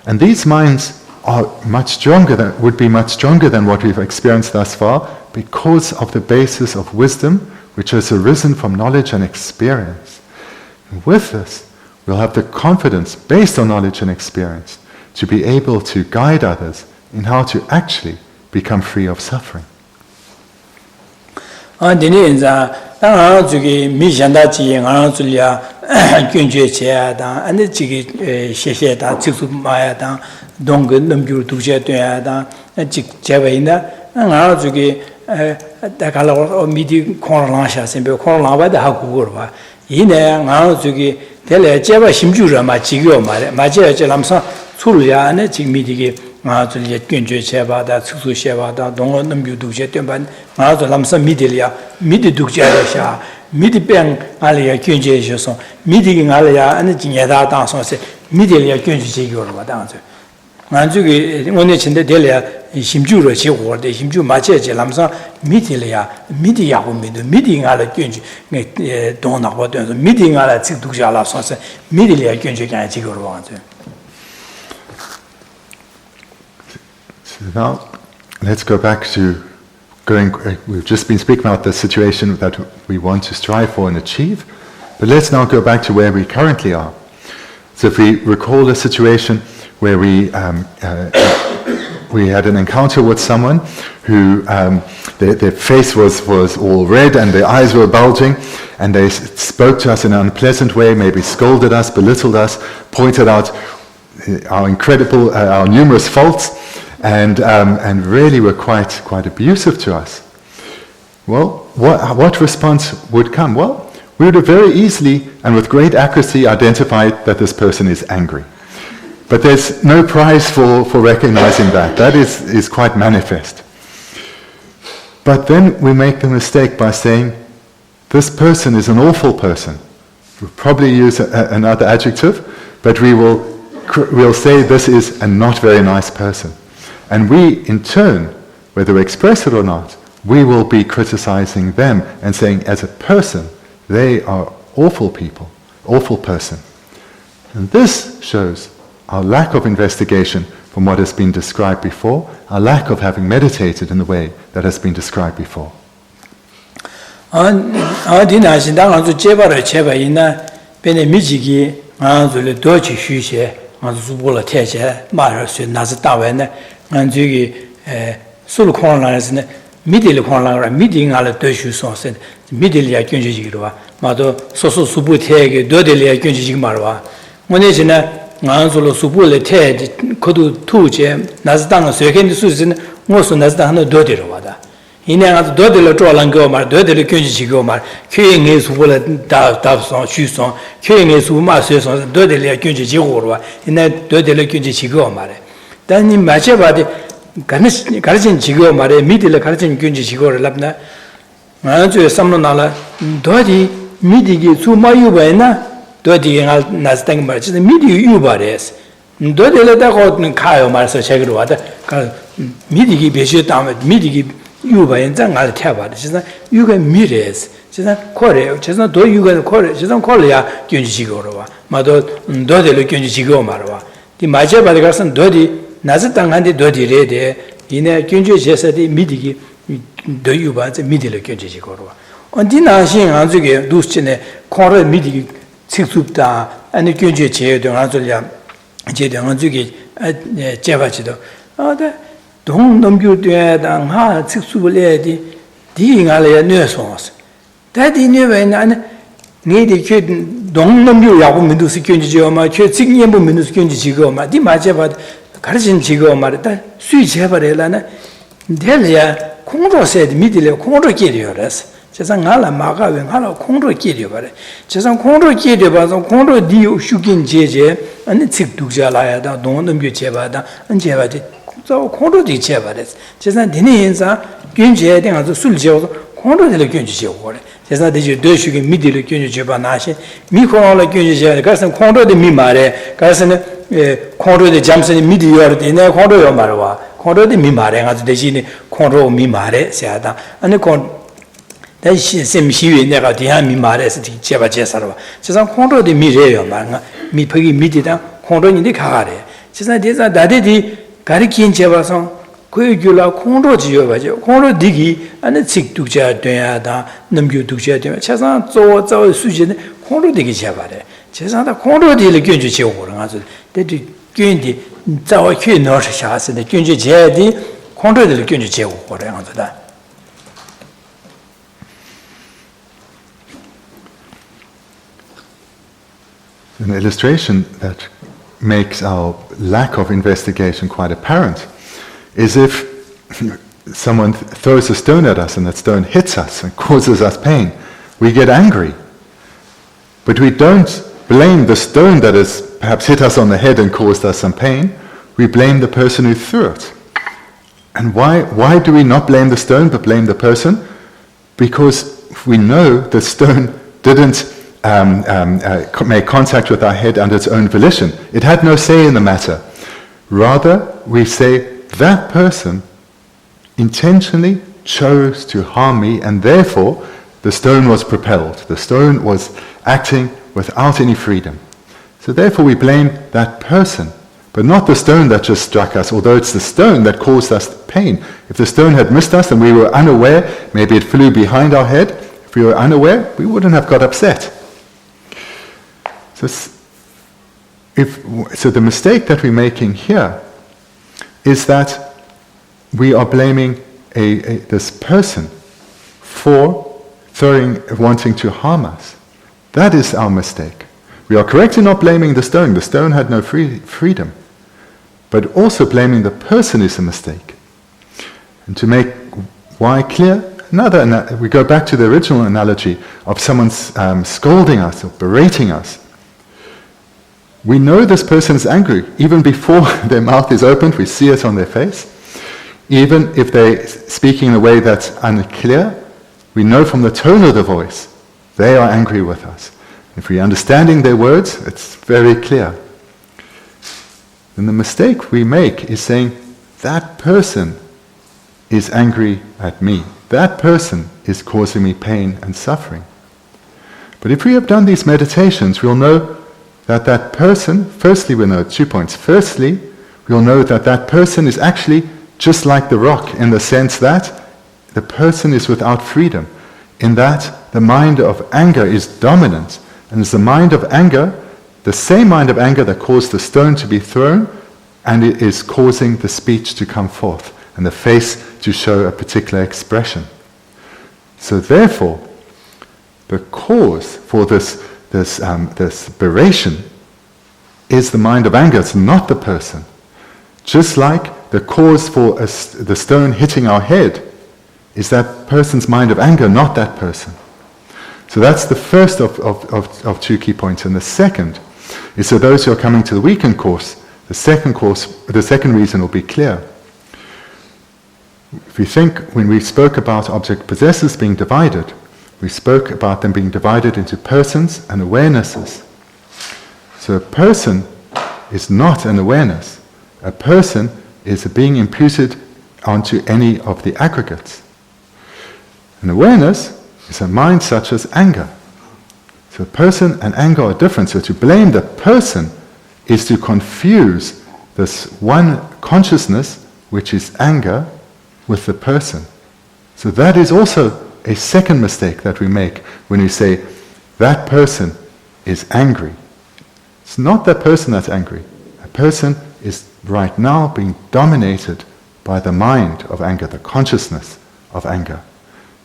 And these minds are would be much stronger than what we've experienced thus far, because of the basis of wisdom which has arisen from knowledge and experience. And with this, we'll have the confidence, based on knowledge and experience, to be able to guide others in how to actually become free of suffering. Now, let's go back to we've just been speaking about the situation that we want to strive for and achieve, but let's now go back to where we currently are. So if we recall a situation where we had an encounter with someone who their face was all red and their eyes were bulging, and they spoke to us in an unpleasant way, maybe scolded us, belittled us, pointed out our numerous faults, and really were quite abusive to us. Well, what response would come? Well, we would have very easily and with great accuracy identified that this person is angry. But there's no prize for recognizing that. That is quite manifest. But then we make the mistake by saying, this person is an awful person. We'll probably use another adjective, but we'll say this is a not very nice person. And we, in turn, whether we express it or not, we will be criticizing them and saying, as a person, they are awful people, awful person. And this shows our lack of investigation from what has been described before, our lack of having meditated in the way that has been described before. most of the Hano Dodirwada. In a Dodilla Trollangomar, Dodilla Kunjigomar, King is full of Davson, Shuson, King is Umason, Dodilla Kunjigorwa, in that Dodilla Kunjigomare. Then in Machaba, Karjin Chigomare, Middle Karjin Kunjigor Labna, Manju Samanala, Dodi, Midigi, Sumayubana, Dodi and Nastang March, the Midi Ubares. Dodilla Dakot Kayo Marsa Chagrowada, Midigi Beshutam, Midigi. You by and Zangal Tabad, she's not you can mirrors, she's not Korea, she's not do you can Korea, she's not Korea, Kunjigorova, Mado Dodel Kunjigo Marwa. The Maja by the Garson Dodi, Nazatang and the Dodi Rede, in a Kunji Jesadi, Midigi, do you by the middle Kunjigorova. On Dina Shin Anzuge, Duschine, Korea Midigi, Tsongkhapa, and the Kunji Che, the Anzulia, Jedon Anzugi, Javachido. Don't you do ha, 6 lady, digging a nurse. That in your and needed don't know Yabu Security, singing Minus Kunjigoma, the Majaba, Karjin Chigoma, that sweet Chevalana. Delia, Kondro said, middle Kondro Kidioras. Chesangala Maga and Hala Kondro Kidiobare. Chesang Kondro Kidiobas, Kondro Dio Shukin JJ, and it's Dujala, don't know Chevada, and Jevadi. So, Kondo di Chevares. Chesna Diniza, Gunje, and the Suljo, Kondo de la Gunji. Chesna de Dushu, Middle Gunjibanashi, Mikola Gunji, Garson Kondo de Mimare, Garson Kondo de Jamson, Midior, in a Kondo Marwa, Kondo de Mimare, as the Gini, Kondo Mimare, Seada, and the Kondo. Then she seems she never behind Mimares, Cheva Jesarva. Chesna Kondo de Mireo, Mi Peggy Midida, Kondo in the Kare. Chesna Desa Daddy. Karikin Chevason, Kuigula, Kondo Giovajo, Kondo Digi, and the Sik Duja, Duyada, Nambu Duja, Chesan, Zo, Sujin, Kondo Digi Chavare. Chesan, the Kondo di Gunji Chevo, that the Gundi, Zawa Q North Shas, and the Gunji Jadi, Kondo di Gunji Chevo, answer that. An illustration that makes our lack of investigation quite apparent is if someone throws a stone at us and that stone hits us and causes us pain, we get angry. But we don't blame the stone that has perhaps hit us on the head and caused us some pain, we blame the person who threw it. And why do we not blame the stone but blame the person? Because we know the stone didn't make contact with our head under its own volition. It had no say in the matter. Rather, we say that person intentionally chose to harm me, and therefore the stone was propelled. The stone was acting without any freedom. So therefore we blame that person, but not the stone that just struck us, although it's the stone that caused us pain. If the stone had missed us and we were unaware, maybe it flew behind our head, if we were unaware, we wouldn't have got upset. So the mistake that we're making here is that we are blaming this person for wanting to harm us. That is our mistake. We are correct in not blaming the stone. The stone had no freedom. But also blaming the person is a mistake. And to make why clear, we go back to the original analogy of someone scolding us or berating us. We know this person is angry. Even before their mouth is opened, we see it on their face. Even if they're speaking in a way that's unclear, we know from the tone of the voice, they are angry with us. If we're understanding their words, it's very clear. And the mistake we make is saying, that person is angry at me. That person is causing me pain and suffering. But if we have done these meditations, we'll know that person, firstly we'll know 2 points. Firstly, we'll know that person is actually just like the rock in the sense that the person is without freedom, in that the mind of anger is dominant, and it's the mind of anger, the same mind of anger that caused the stone to be thrown, and it is causing the speech to come forth, and the face to show a particular expression. So therefore, the cause for this beration is the mind of anger, it's not the person. Just like the cause for the stone hitting our head is that person's mind of anger, not that person. So that's the first of two key points. And the second is, so those who are coming to the weekend course, the second reason will be clear. If we think, when we spoke about object possessors being divided, we spoke about them being divided into persons and awarenesses. So a person is not an awareness. A person is a being imputed onto any of the aggregates. An awareness is a mind such as anger. So person and anger are different. So to blame the person is to confuse this one consciousness, which is anger, with the person. So that is also a second mistake that we make when we say that person is angry. It's not that person that's angry. A person is right now being dominated by the mind of anger, the consciousness of anger.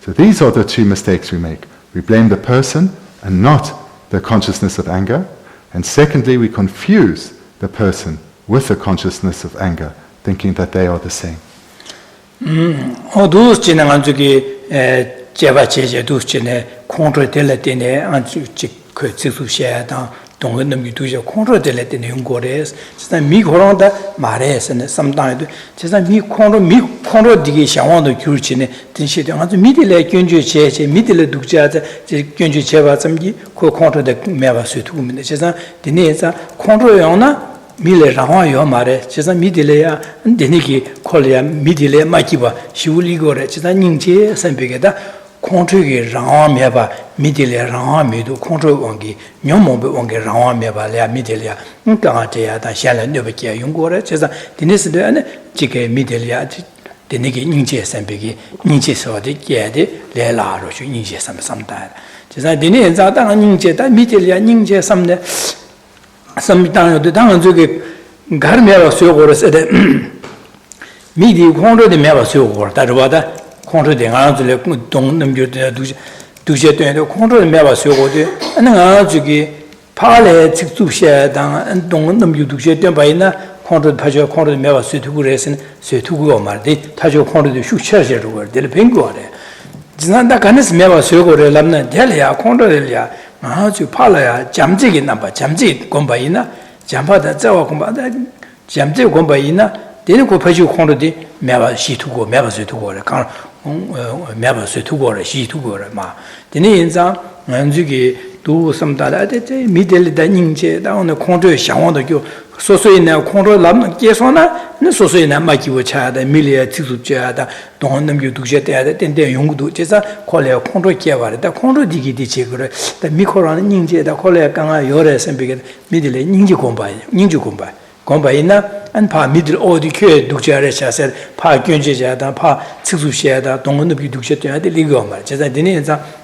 So these are the two mistakes we make. We blame the person and not the consciousness of anger. And secondly, we confuse the person with the consciousness of anger, thinking that they are the same. 어두스 지난 안쪽에 제바 제제 두스네 컨트롤될 때네 안쪽 그 직수셔야다 동원놈이 두죠 컨트롤될 때네 용거래스 진짜 미고랑다 말해서는 삼당에도 진짜 미 컨트롤 되게 상황도 규르치네 진시대 아주 미들의 견주 제제 미들의 독자자 제 견주 제바 점기 그 컨트롤의 매바스 두고면 진짜 되네자 컨트롤이나 미래 라와요 말에 제가 미딜레야 데니기 콜리아 미딜레 마키바 시울리고래 제가 닝제 선배게다 컨트롤이 라와메바 미딜레 라와메도 컨트롤 원기 녀모베 원기 라와메바래 미딜레야 응가테야다 샬레 녀베게 용고래 제가 디네스데 안에 지게 미딜레야 데니기 닝제 선배게 닝제서데 게데 레라로 주 닝제 삼삼다 제가 디네 자다 닝제다 미딜레야 닝제 삼네 sammitangyo 당은 저기 가르메라 수요고르세데 미디 콘로데 메바 수요고르 다르바다 콘로데 가르들 동남교데 두제되는데 콘로데 메바 수요고데 안가 저기 파레 직수시에 당 동남교 두제된 바이나 콘로데 파죠 콘로데 메바 수요고르에서는 수요고 말데 타죠 콘로데 슈차제로 거들 뱅고래 지난다 간에서 메바 수요고르 람나 델야 콘로데야 아주 팔아야 잠지기 나봐 잠지 공부이나 잠바다 자와 공부다 잠지 공부이나 되는 거 파지 공부디 매바 시투고 매바 시투고래 강 매바 시투고래 시투고래 마 되는 인자 안주기 도 섬다다 때 미델다 닝제 다오는 공부 상황도 교 소소이나 공부 람 계속나 네 소소이나 마기고 차다 밀리아 직수자다 동원남교 두제때야 된데 연구도 제가 콜레 공부 개발다 공부 디기디 제거를 다 미코라는 닝제다 콜레 강아 요래 선비게 미들레 닝지 공부이나 안파 미들 어디 교 두제를 샤세 파 견제자다 파 직수시야다 동원남교 두제때야 될 이거 말 제가 되는자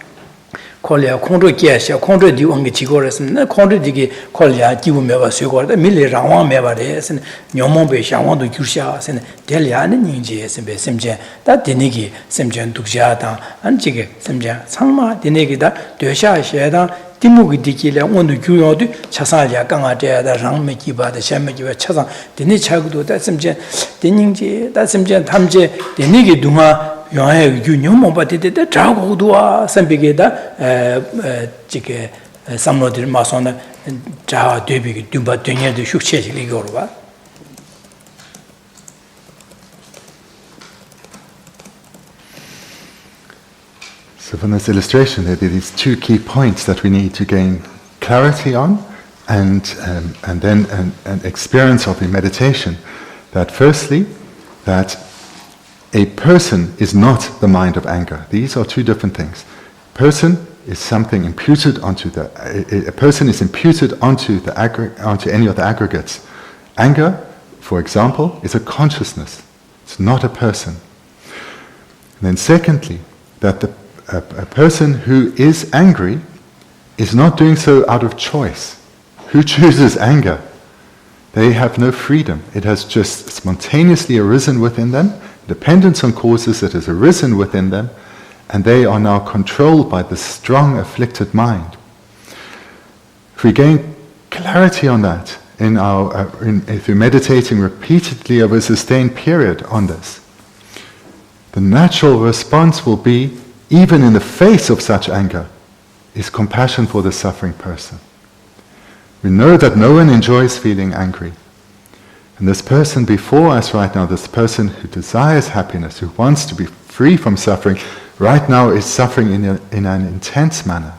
콜리아 콘도 계셔 콘도 디원게 지고랬으면 콘도 디기 콜리아 기부메바 수고다 밀레 라와 메바레스 녀몽베 샤원도 규샤스는 델야는 인지에서 베심제 다 디니기 심전 독자다 안지게 심제 상마 디니기다 되샤셔다 디무기 디기래 오늘 규요도 차사야 강아대다 랑메기바다 샤메기바 차상 디니 차고도 다 심제 디닝지 다 심제 탐제 디니기 동아 영화의 유념 바디데 자고도와 선비게다 지게 삼로들 마선나 자 되비기 둠바 되냐도 슈체지리 거봐 So from this illustration there are these two key points that we need to gain clarity on and then an experience of in meditation, that firstly that a person is not the mind of anger. These are two different things. Person is something imputed onto a person is imputed onto any of the aggregates. Anger, for example, is a consciousness. It's not a person. And then secondly, that a person who is angry is not doing so out of choice. Who chooses anger? They have no freedom. It has just spontaneously arisen within them. Dependence on causes that has arisen within them, and they are now controlled by the strong afflicted mind. If we gain clarity on that, if you're meditating repeatedly over a sustained period on this, the natural response will be, even in the face of such anger, is compassion for the suffering person. We know that no one enjoys feeling angry. And this person before us right now, this person who desires happiness, who wants to be free from suffering, right now is suffering in an intense manner.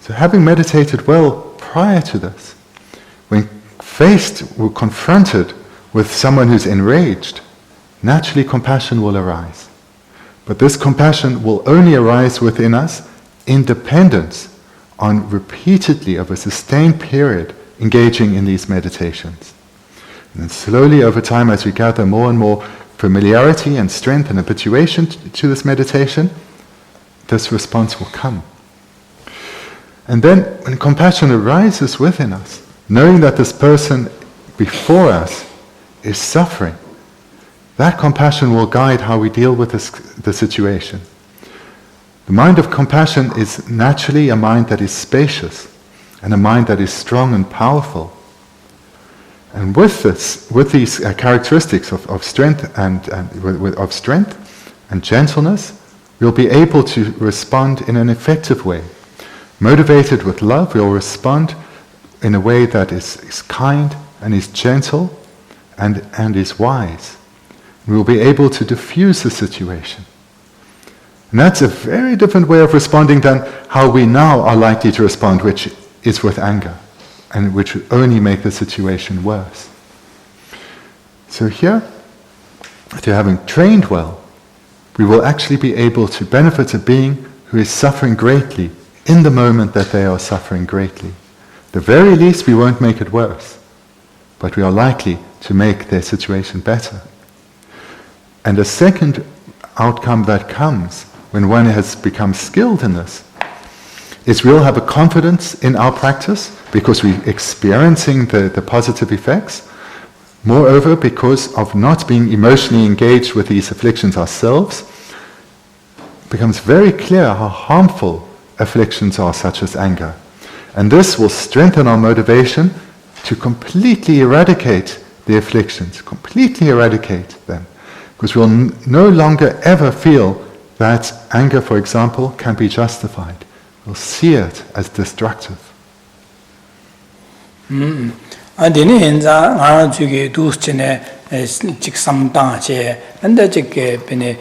So having meditated well prior to this, when confronted with someone who's enraged, naturally compassion will arise. But this compassion will only arise within us in dependence on repeatedly, over a sustained period, engaging in these meditations. And then slowly over time, as we gather more and more familiarity and strength and habituation to this meditation, this response will come. And then when compassion arises within us, knowing that this person before us is suffering, that compassion will guide how we deal with the situation. The mind of compassion is naturally a mind that is spacious and a mind that is strong and powerful. And with these characteristics of strength and gentleness, we'll be able to respond in an effective way. Motivated with love, we'll respond in a way that is kind and is gentle and is wise. We'll be able to diffuse the situation. And that's a very different way of responding than how we now are likely to respond, which is with anger, and which would only make the situation worse. So here, after having trained well, we will actually be able to benefit a being who is suffering greatly in the moment that they are suffering greatly. At the very least, we won't make it worse, but we are likely to make their situation better. And a second outcome that comes when one has become skilled in this is we'll have a confidence in our practice because we're experiencing the positive effects. Moreover, because of not being emotionally engaged with these afflictions ourselves, it becomes very clear how harmful afflictions are, such as anger. And this will strengthen our motivation to completely eradicate the afflictions, completely eradicate them. Because we'll no longer ever feel that anger, for example, can be justified. We'll see it as destructive. Andine enza ngana chuge dus chene chik samdang che anda chik pene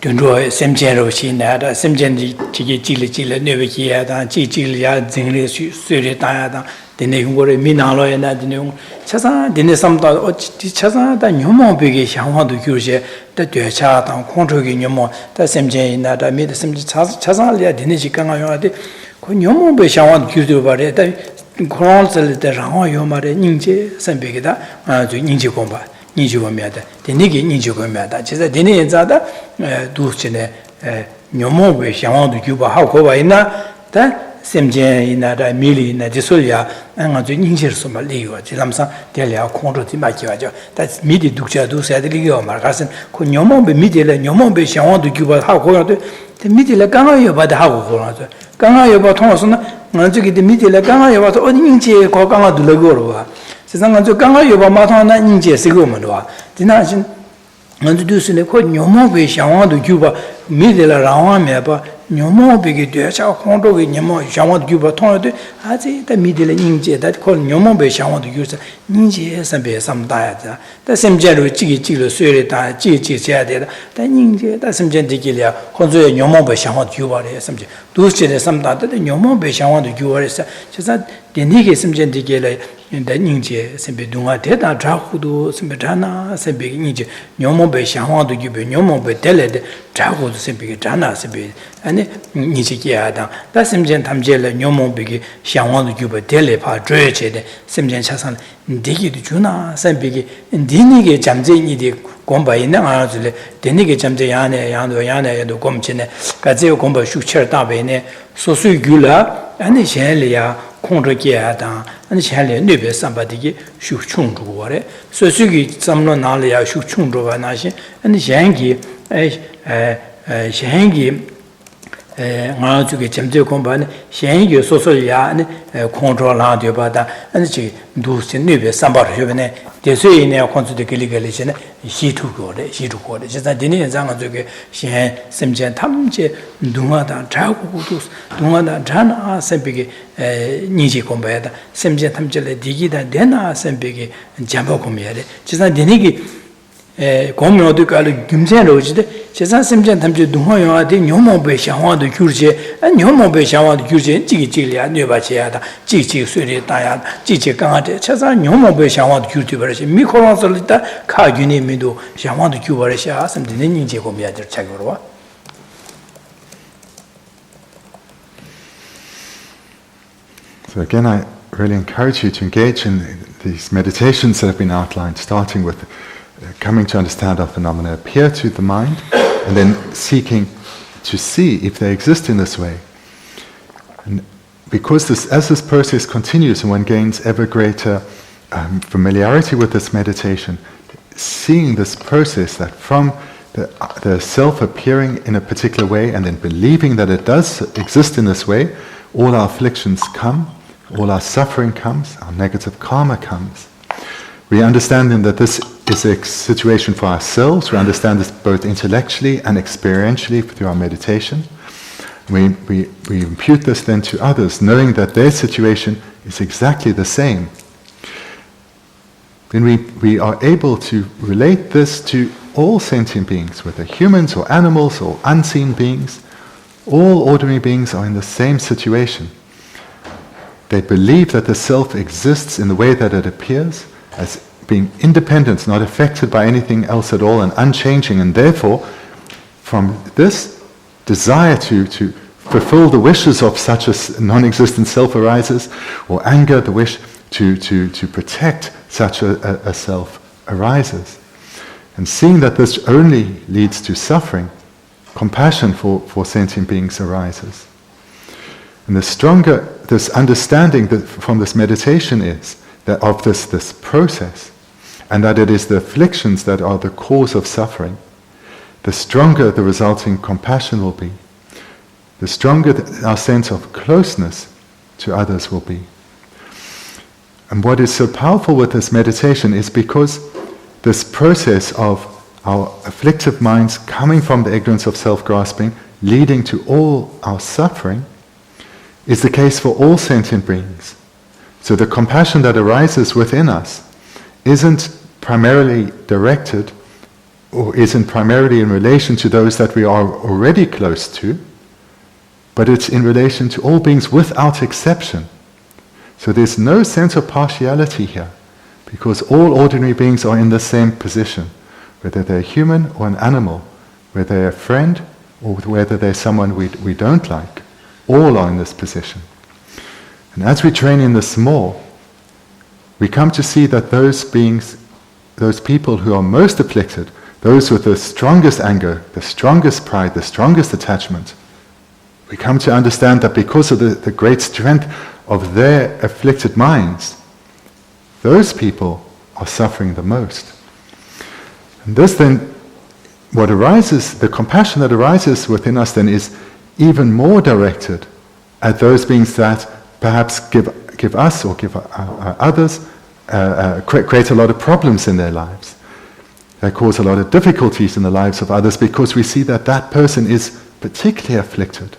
dunro semchen ro chi na da semchen ji ji nebe ki ya da ji ya jingli sure da ya da dine ngore minang lo ya na dine chasa dine samda o chasa da nyomo bege xiangwa du gyurje da dyecha da kontro ge nyomo da semchen na da me da semchen chasa ya dine ji kanga yo de ko nyomo be xiangwa du gyurje bare da 그런들 때 라고 요말에 닝제 선배기다 아주 닝제 공부 닝제 공부하다 되니게 닝제 공부하다 진짜 되니 인자다 두스네 녀모베 샤원도 규바하고 봐이나 다 셈제이나다 밀이나 지솔야 아주 닝제서 말리고 지람사 될야 콘도티 마키와죠 다 미디 독자도 세들이고 말가선 그 녀모베 미디래 녀모베 샤원도 규바하고 그래도 미디래 강아요 바다 하고 그러죠 강아요 바 통해서는 저기 미디래 강아요 바서 어디 닝제 거 강아 둘러고로 세상은 저 강아요 바 마통나 닝제 쓰고면 와 지나신 먼저 두스네 그 녀모베 샤원도 규바 미디래 라와메 바 녀모베게 되자 콘도게 녀모 샤원도 규바 통해도 아직 다 미디래 닝제 다 그 녀모베 샤원도 규서 닝제 선배 삼다야자 다 셈제로 지기로 쇠를 다 지지해야 되다 다 닝제 다 셈제디기려 혼조의 녀모베 샤원도 규바래 셈제 두스제 삼다다 녀모베 샤원도 규바래서 제가 데니게 셈제디기래 다 닝제 셈베 동아 대다 자후도 셈베잖아 셈베 닝제 녀모베 샤원도 규베 녀모베 텔레데 자후도 셈베게 자나 셈베 아니 닝제기야다 다 셈제 탐제래 녀모베게 샤원도 규베 텔레 파 줘야제데 셈제 차산 디기도 주나 셈베게 디니게 잠제니디 공부이나 아주래 데니게 잠제 야네도 공치네 가제요 공부 숙처 다베네 소수규라 아니 셴리아 콘르게야다 아니 셴리 뇌베 삼바디게 숙충주고래 소수기 잠노 나리아 숙충주가 나시 아니 셴기 셴기 ngāzuki chimde kumbani shengi soso ya control la de bada anji du sin nebe sambar yobene de sui ne konsu de gili gili chene shitu gore jisa dini zanga zuke shen semjen tamje dunga da chagu gudus dunga da jana sempege niji kumbaya semjen tamje le digi da dena sempege jamba kumbaya jisa dini ki 공묘도 깔 김세로지데 제사 심전 탐지 동화요아데 뇨모베 샤와도 규르제 뇨모베 샤와도 규르제 지기지리야 뇌바체야다 지지 수리 다야 지지 강아데 제사 뇨모베 샤와도 규르지 버시 미코론설다 카규니미도 샤와도 규버시야 섬드네 닌제 고미야들 차거와 So again, I really encourage you to engage in these meditations that have been outlined, starting with coming to understand how phenomena appear to the mind, and then seeking to see if they exist in this way. And because as this process continues and one gains ever greater familiarity with this meditation, seeing this process that from the self appearing in a particular way and then believing that it does exist in this way, all our afflictions come, all our suffering comes, our negative karma comes. We understand then that this is a situation for ourselves. We understand this both intellectually and experientially through our meditation. We impute this then to others, knowing that their situation is exactly the same. Then we are able to relate this to all sentient beings, whether humans or animals or unseen beings. All ordinary beings are in the same situation. They believe that the self exists in the way that it appears, as being independent, not affected by anything else at all, and unchanging, and therefore, from this desire to fulfill the wishes of such a non-existent self arises, or anger, the wish to protect such a self arises. And seeing that this only leads to suffering, compassion for sentient beings arises. And the stronger this understanding that from this meditation is, that of this process, and that it is the afflictions that are the cause of suffering, the stronger the resulting compassion will be, the stronger our sense of closeness to others will be. And what is so powerful with this meditation is because this process of our afflictive minds coming from the ignorance of self-grasping, leading to all our suffering, is the case for all sentient beings. So the compassion that arises within us isn't primarily directed or isn't primarily in relation to those that we are already close to, but it's in relation to all beings without exception. So there's no sense of partiality here, because all ordinary beings are in the same position, whether they're human or an animal, whether they're a friend or whether they're someone we don't like. All are in this position. And as we train in this more, we come to see that those beings, those people who are most afflicted, those with the strongest anger, the strongest pride, the strongest attachment, we come to understand that because of the great strength of their afflicted minds, those people are suffering the most. And this then, what arises, the compassion that arises within us then is even more directed at those beings that perhaps give us or give others, create a lot of problems in their lives. They cause a lot of difficulties in the lives of others because we see that that person is particularly afflicted.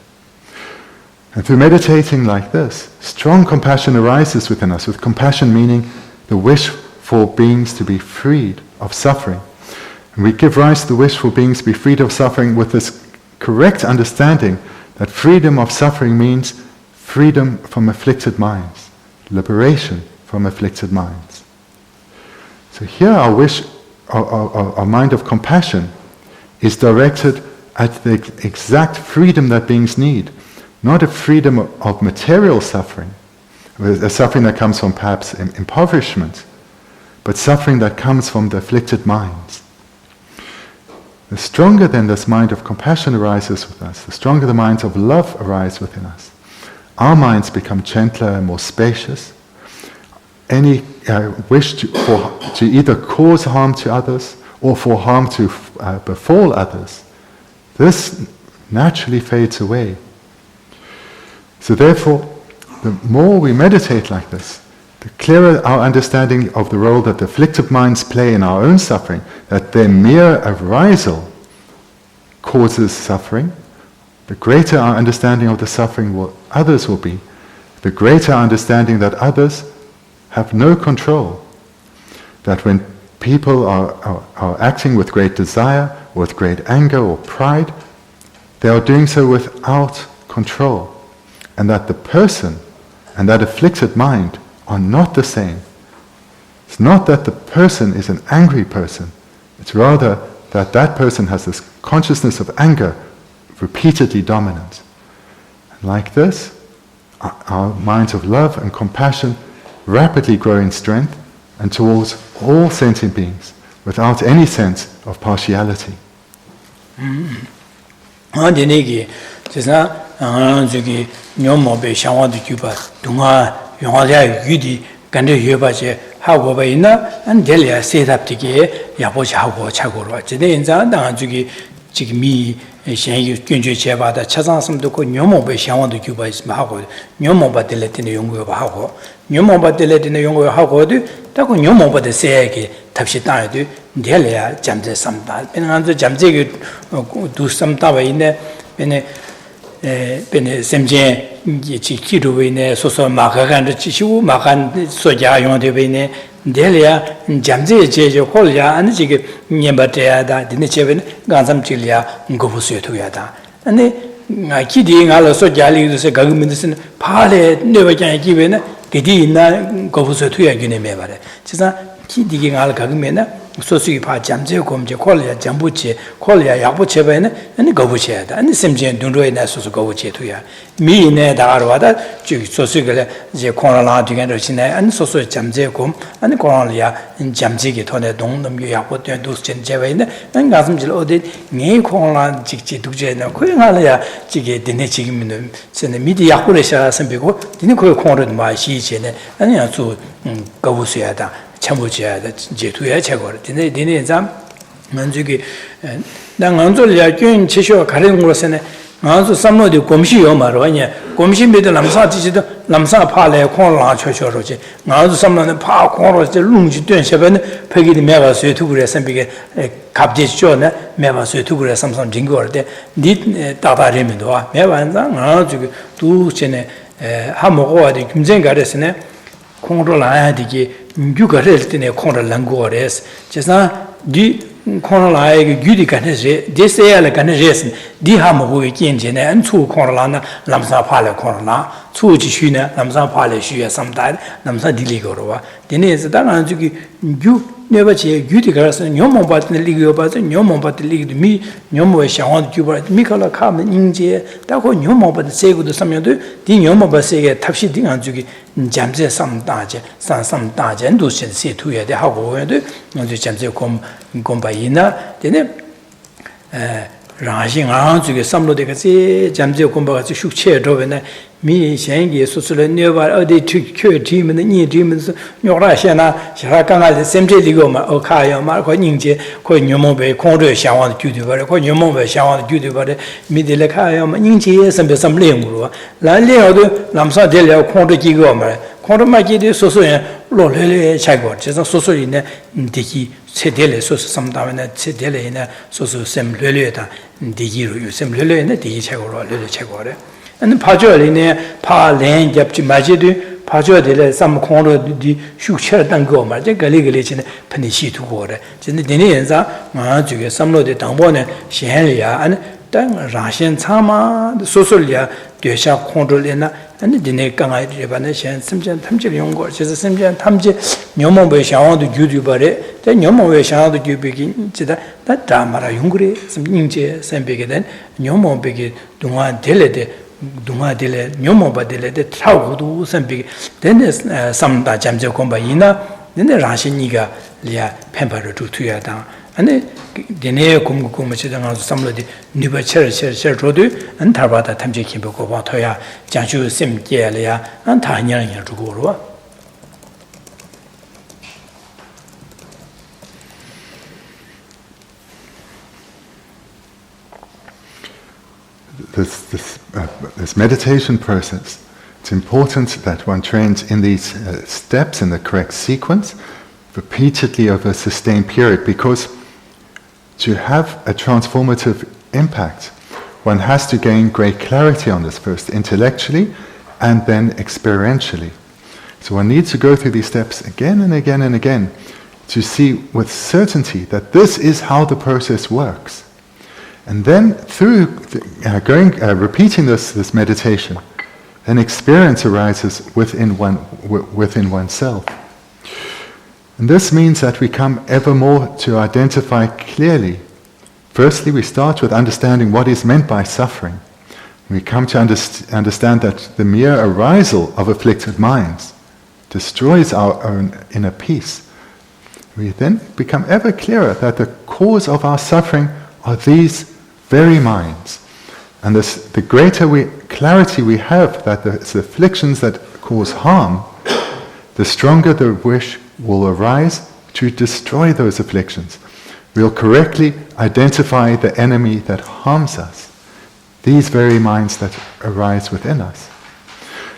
And through meditating like this, strong compassion arises within us, with compassion meaning the wish for beings to be freed of suffering. And we give rise to the wish for beings to be freed of suffering with this correct understanding that freedom of suffering means freedom from afflicted minds, liberation from afflicted minds. So here our wish, our mind of compassion is directed at the exact freedom that beings need, not a freedom of material suffering, a suffering that comes from perhaps impoverishment, but suffering that comes from the afflicted minds. The stronger then this mind of compassion arises with us, the stronger the minds of love arise within us. Our minds become gentler and more spacious. Any wish to either cause harm to others or for harm to befall others, this naturally fades away. So therefore, the more we meditate like this, the clearer our understanding of the role that afflicted minds play in our own suffering, that their mere arisal causes suffering, the greater our understanding of the suffering others will be, the greater our understanding that others have no control. That when people are acting with great desire, or with great anger or pride, they are doing so without control. And that the person and that afflicted mind are not the same. It's not that the person is an angry person. It's rather that that person has this consciousness of anger repeatedly dominant. And like this, our minds of love and compassion rapidly grow in strength and towards all sentient beings without any sense of partiality. Shen Gyunju Cheba, the Chazan Doko, Nyomo by Shawan the Cuba is Mahago, Nyomo but the Latin Yongo Hago, Nyomo but the Latin Yongo Hago, Taco Nyomo but the Seaki, Tapshita, Delia, Jamze Samta, and under Jamze do some tava in there, Bene Semje, Chikiru in there, Soso Makagan, Chichu, Makan, Soja, Yon de Bene. Delia, Jamze, Jejo, Holia, and Jig, Nyembatea, the Nicheven, Gansam Chilia, Gobusu to Yada. And they kidding also Jali to say government, Pale, never can give in, Gedina, Gobusu to Yagunimeva. Chisa, kidding all Gagumena, Sosupa, Jamze, Comje, Colia, Jambuche, Colia, Yabucheven, and Gobuche, and the same gen don't do it as Gobuche to ya. Me in the Arvada, Sosuga, the Corona together, and Sosu Jamzecum, and the Coronia, and Jamziki, Tone, Dom, Yaput, and Dustin Javin, and Gazam Odit, Nay Corona, Chichi, Dujan, Quinalia, Chigi, the Nechim, send the media Yakurisha, some people, didn't call cornered my Shichen, and Yasu Gobusiata, Chambucha, Jetuya Chagor, Dine Zam, Manzuki, and Danganzolia, Jun Chisho, Karim was an also some of the Comshi Omarwania, Comshi made the Lamsa teacher, Lamsa Pale, Corla Chosoroche, now some of the power corners, the Lungi Dun Peggy the Meva Suetugres and began a Captain John, Meva Suetugres, some jingle, did Tata Remidoa, Meva and now to do Chene Hamoa, the Kumzengaresene, Conrola, the Yugares in a corner langores, just now, Cornelai, Gudi Ganes, this air like an resin, Diham who again, and two Corlana, Lamsa Pala Corna, two Chishuna, Lamsa Pala Shia sometime, Lamsa Diligorova. Then is that you never see Gudi Garson, Yomo but the Ligo but Yomo but the League me, Yomo Shawan Cuba, Mikola Carmen Inje, Taco Yomo but the Sego to some other, Din Yomo but say Tapshi Dinganzuki, Jamze some Daje, some Daje, and do say to you the how we do, and the Jamze come Gombaina, then Rajing around to get some of the Jamze Gomba to shoot chair driven. Me, Shangi, Susula, never they took cure team and the new demons, Yorashana, Sharakana, the same Ligoma, Okaya, Marco Ninja, Coin Yomobe, Condor, Shawan duty, Coin Yomobe, Shawan duty, Midilakaya, Ninja, and some Lingua, Lanleo, Lamsa Delia, Condor Gigoma, Condor Magi, Sosoya, Lole Chagor, just a Soso in the Sedele, so sometime in Sedele in a Soso Sem Luleta, Digi, Sem Lule in the Digi Chagor, Lule Chagore. And Pajo in a pa lane, Yapchi Majidu, Pajo de some corner di Shucher and Goma, the Galigation, Penishi to water. Then the Denienza, Majuga, some of the Tambone, Shehelia, and then Rashan Tama, the Sosolia, Dusha Condolina, and the Dinekanga Revanation, Simjan Tamji Yongo, just a Simjan Tamji, Yomo Beshan to Judu Bare, then Yomo Beshan to you begin to that Damara Yungri, some Ninja, some bigger than Yomo Biggie, Dunga Delede. Dunga dele, Nyomo badele, the Traudu, some big, then there's some Jamze Combaina, then the Rashiniga, Lia, Pemper to Tuyata, and the Neo Kumkumachidang, some of the Nuba Cher Rodu, and Tabata Tamji Kimboko, Toya, Janju Sim Gelia, and Tanya to Gurua. this meditation process, it's important that one trains in these steps in the correct sequence, repeatedly over a sustained period, because to have a transformative impact, one has to gain great clarity on this first, intellectually and then experientially. So one needs to go through these steps again and again and again to see with certainty that this is how the process works. And then through repeating this meditation, an experience arises within oneself. And this means that we come ever more to identify clearly. Firstly, we start with understanding what is meant by suffering. We come to understand that the mere arisal of afflicted minds destroys our own inner peace. We then become ever clearer that the cause of our suffering are these very minds. And the greater clarity we have that the afflictions that cause harm, the stronger the wish will arise to destroy those afflictions. We'll correctly identify the enemy that harms us, these very minds that arise within us.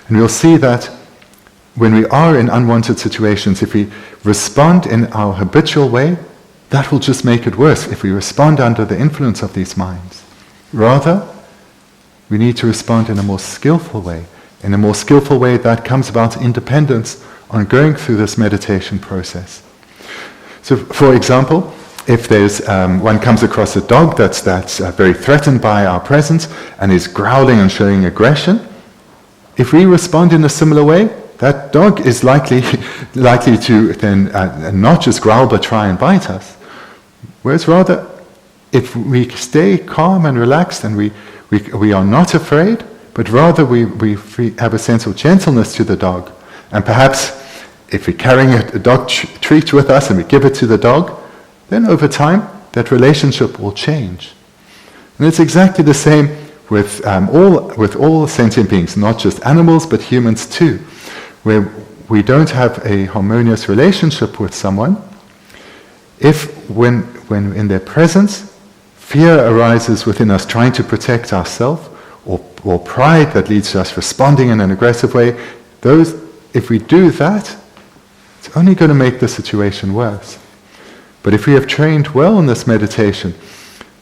And we'll see that when we are in unwanted situations, if we respond in our habitual way, that will just make it worse if we respond under the influence of these minds. Rather, we need to respond in a more skillful way, that comes about independence on going through this meditation process. So, for example, if there's one comes across a dog that's very threatened by our presence and is growling and showing aggression, if we respond in a similar way, that dog is likely to then not just growl but try and bite us. Whereas rather, if we stay calm and relaxed and we are not afraid, but rather we have a sense of gentleness to the dog, and perhaps if we're carrying a dog treat with us and we give it to the dog, then over time that relationship will change. And it's exactly the same with all sentient beings, not just animals but humans too, where we don't have a harmonious relationship with someone. If when in their presence fear arises within us trying to protect ourselves, or pride that leads to us responding in an aggressive way, if we do that, it's only going to make the situation worse. But if we have trained well in this meditation,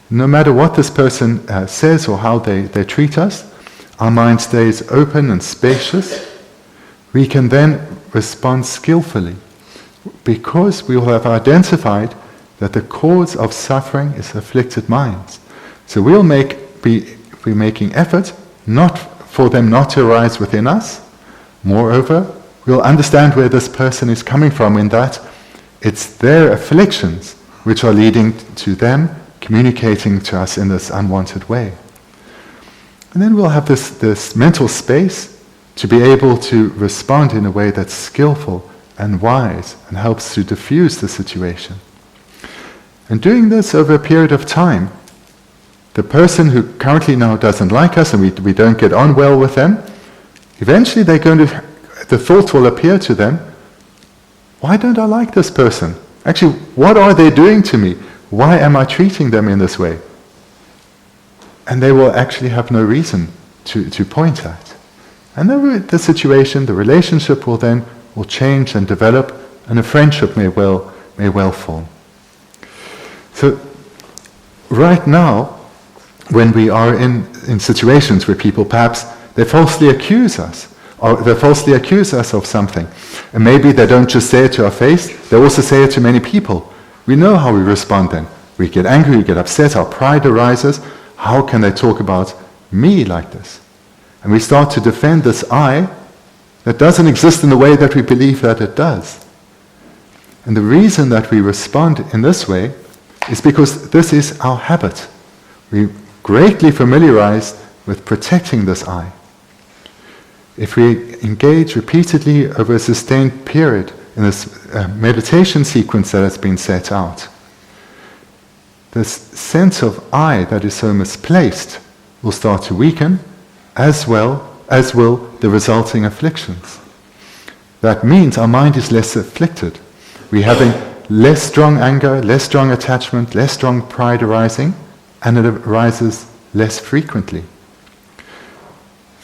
no matter what this person says or how they treat us, our mind stays open and spacious. We can then respond skillfully, because we will have identified that the cause of suffering is afflicted minds. So we'll be making effort not for them not to arise within us. Moreover, we'll understand where this person is coming from, in that it's their afflictions which are leading to them communicating to us in this unwanted way. And then we'll have this mental space to be able to respond in a way that's skillful and wise and helps to diffuse the situation. And doing this over a period of time, the person who currently now doesn't like us and we don't get on well with them, eventually the thought will appear to them, why don't I like this person? Actually, what are they doing to me? Why am I treating them in this way? And they will actually have no reason to point at. And the situation, the relationship will change and develop, and a friendship may well form. So, right now, when we are in situations where people perhaps they falsely accuse us of something, and maybe they don't just say it to our face, they also say it to many people. We know how we respond then. We get angry, we get upset, our pride arises. How can they talk about me like this? And we start to defend this I that doesn't exist in the way that we believe that it does. And the reason that we respond in this way is because this is our habit. We greatly familiarized with protecting this I. If we engage repeatedly over a sustained period in this meditation sequence that has been set out, this sense of I that is so misplaced will start to weaken, as will the resulting afflictions. That means our mind is less afflicted. We're having less strong anger, less strong attachment, less strong pride arising, and it arises less frequently.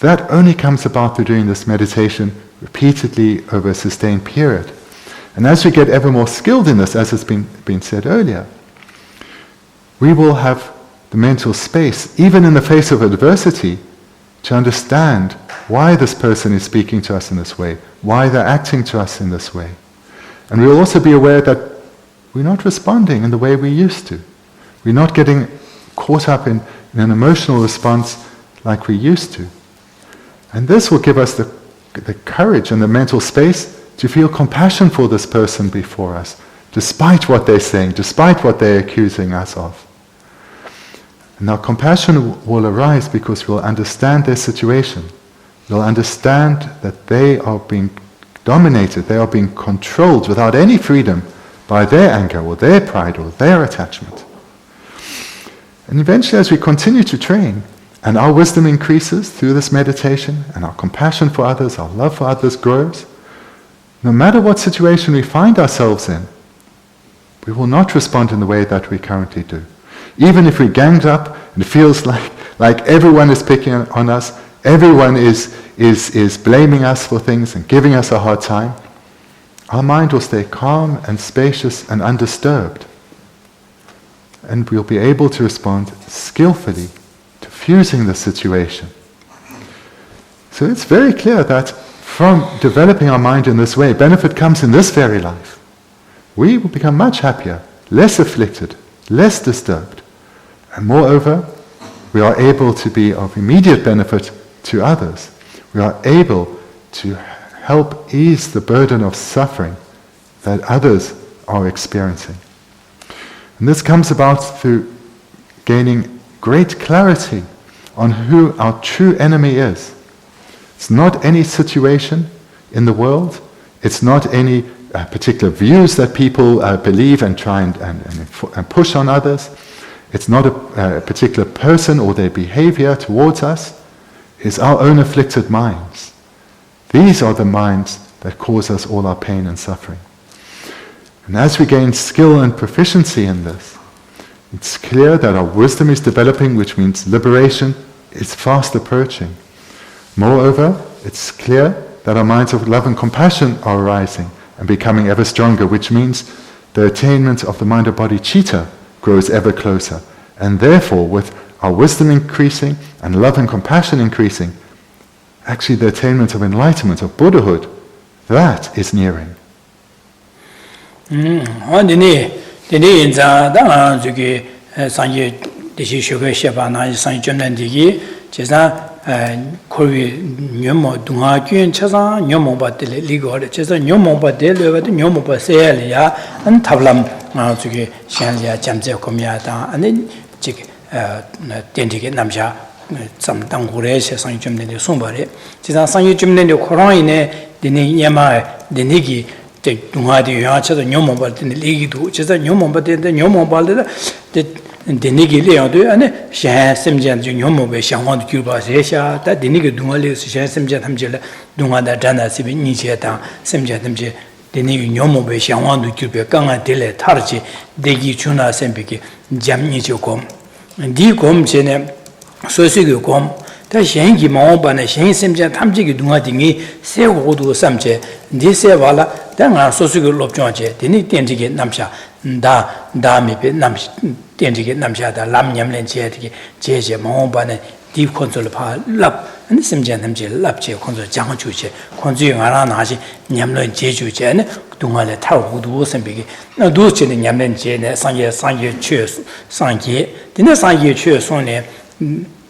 that only comes about through doing this meditation repeatedly over a sustained period. And as we get ever more skilled in this, as has been said earlier, we will have the mental space, even in the face of adversity, to understand why this person is speaking to us in this way, why they're acting to us in this way. And we'll also be aware that we're not responding in the way we used to. We're not getting caught up in an emotional response like we used to. And this will give us the courage and the mental space to feel compassion for this person before us, despite what they're saying, despite what they're accusing us of. And our compassion will arise because we'll understand their situation. We'll understand that they are being dominated, they are being controlled without any freedom by their anger or their pride or their attachment. And eventually, as we continue to train, and our wisdom increases through this meditation, and our compassion for others, our love for others grows, no matter what situation we find ourselves in, we will not respond in the way that we currently do. Even if we're ganged up and it feels like everyone is picking on us, everyone is blaming us for things and giving us a hard time, our mind will stay calm and spacious and undisturbed. And we'll be able to respond skillfully to fusing the situation. So it's very clear that from developing our mind in this way, benefit comes in this very life. We will become much happier, less afflicted, less disturbed. And moreover, we are able to be of immediate benefit to others. We are able to help ease the burden of suffering that others are experiencing. And this comes about through gaining great clarity on who our true enemy is. It's not any situation in the world. It's not any particular views that people believe and try and push on others. It's not a particular person or their behavior towards us. It's our own afflicted minds. These are the minds that cause us all our pain and suffering. And as we gain skill and proficiency in this, it's clear that our wisdom is developing, which means liberation is fast approaching. Moreover, it's clear that our minds of love and compassion are arising and becoming ever stronger, which means the attainment of the mind-body citta grows ever closer. And therefore, with our wisdom increasing and love and compassion increasing, actually the attainment of enlightenment, of Buddhahood, that is nearing. Korwi nyomo dunga kyun chasa nyomo ba tele ligore chasa nyomo ba dele ba nyomo ba seyali ya an tablam nga zuge shanja jamje komya ta ane jik tendige namsha samdang gure se sang jumne de sombare chasa sang jumne de khorang ine dini yama dini gi te dunga de ya chasa nyomo ba tele ligi du chasa nyomo ba de nyomo ba de Denigi Leondo and Shan Simjan Yomobe Shanwan Cuba Sesha, that Deniga Dungali Shan Simjan Hamjela, Dunga Dana Sibi Nijeta, Simjan Hamje, Denigi Yomobe Shanwan Cuba, Ganga Dele Tarji, Degi Chuna Sempiki, Jam Nichocom, and Dicom Chene, Sosigocom, that Shangi Maoban, Shan Simjan Hamji Dungadingi, Sewodu Samche, Disevala, then our Sosigo Lobjonje, Denik Tentige Namsha, Da Mipe Namsh. Tendige namshada lam nyamlen che maobane deep console pa lap and simjan namje lap che console jang chu che console ngara na ji nyamlen je chu che ne dungale tar hu du sembigi na du che ne nyamlen je ne sangye che sangye dine sangye che son ne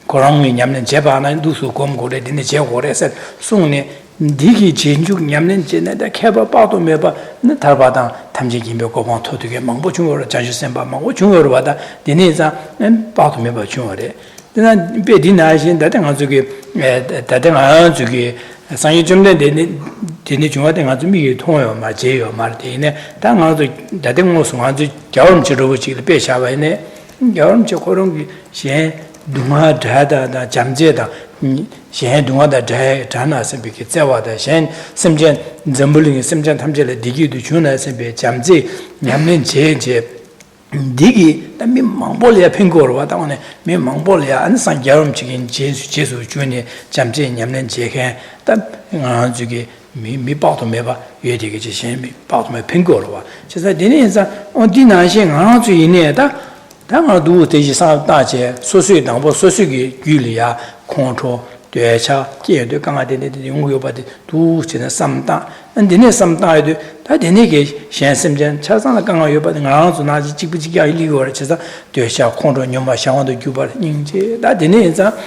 korang nyamlen je ba na du su gom go le dine je go re set sung ne Digi Jinju Yamlin Jene, the Keba Bato Meba, Tarbada, Tamji Gimbo Gobon Totuke, Mango Chungo, Jajusemba, Mango Chungo, Deniza, and Bato Meba Chungore. Then I Bedina Jin, that Anzuki, that Anzuki, San Jumden, Denichunga, Azumi, Toyo, Majeo, Martine, Tangazu, that was one to Jarum Chiruchi, the Peshavane, Jarum Chokorungi, Shen, Duma, Dada, Jamjeda. Shen Dunga da Dana Sempi Zawada, Shen Simjan Zambuling, Simjan Tamjela, Digi to Chuna Sempi, Jamzi, Yamlin Che, Digi, the Mongolia Pingor, what on me Mongolia and San Jarum chicken, Jesu Junior, Jamjin, Yamlen Jekan, that Zugi, me bottom ever, you take it, me bottom my Pingor. Just like dinner on dinner, around to in there. I'll do the San Daje, so sweet, and was so sweet, Julia, control. Cha, the Ganga Young body, two in some time, and then some time, that the negate, Shansim, Chazan Ganga, but around to Nazi Chipica illegal, Chesa, to shall control Yoma Shawan to Cuba, that the names are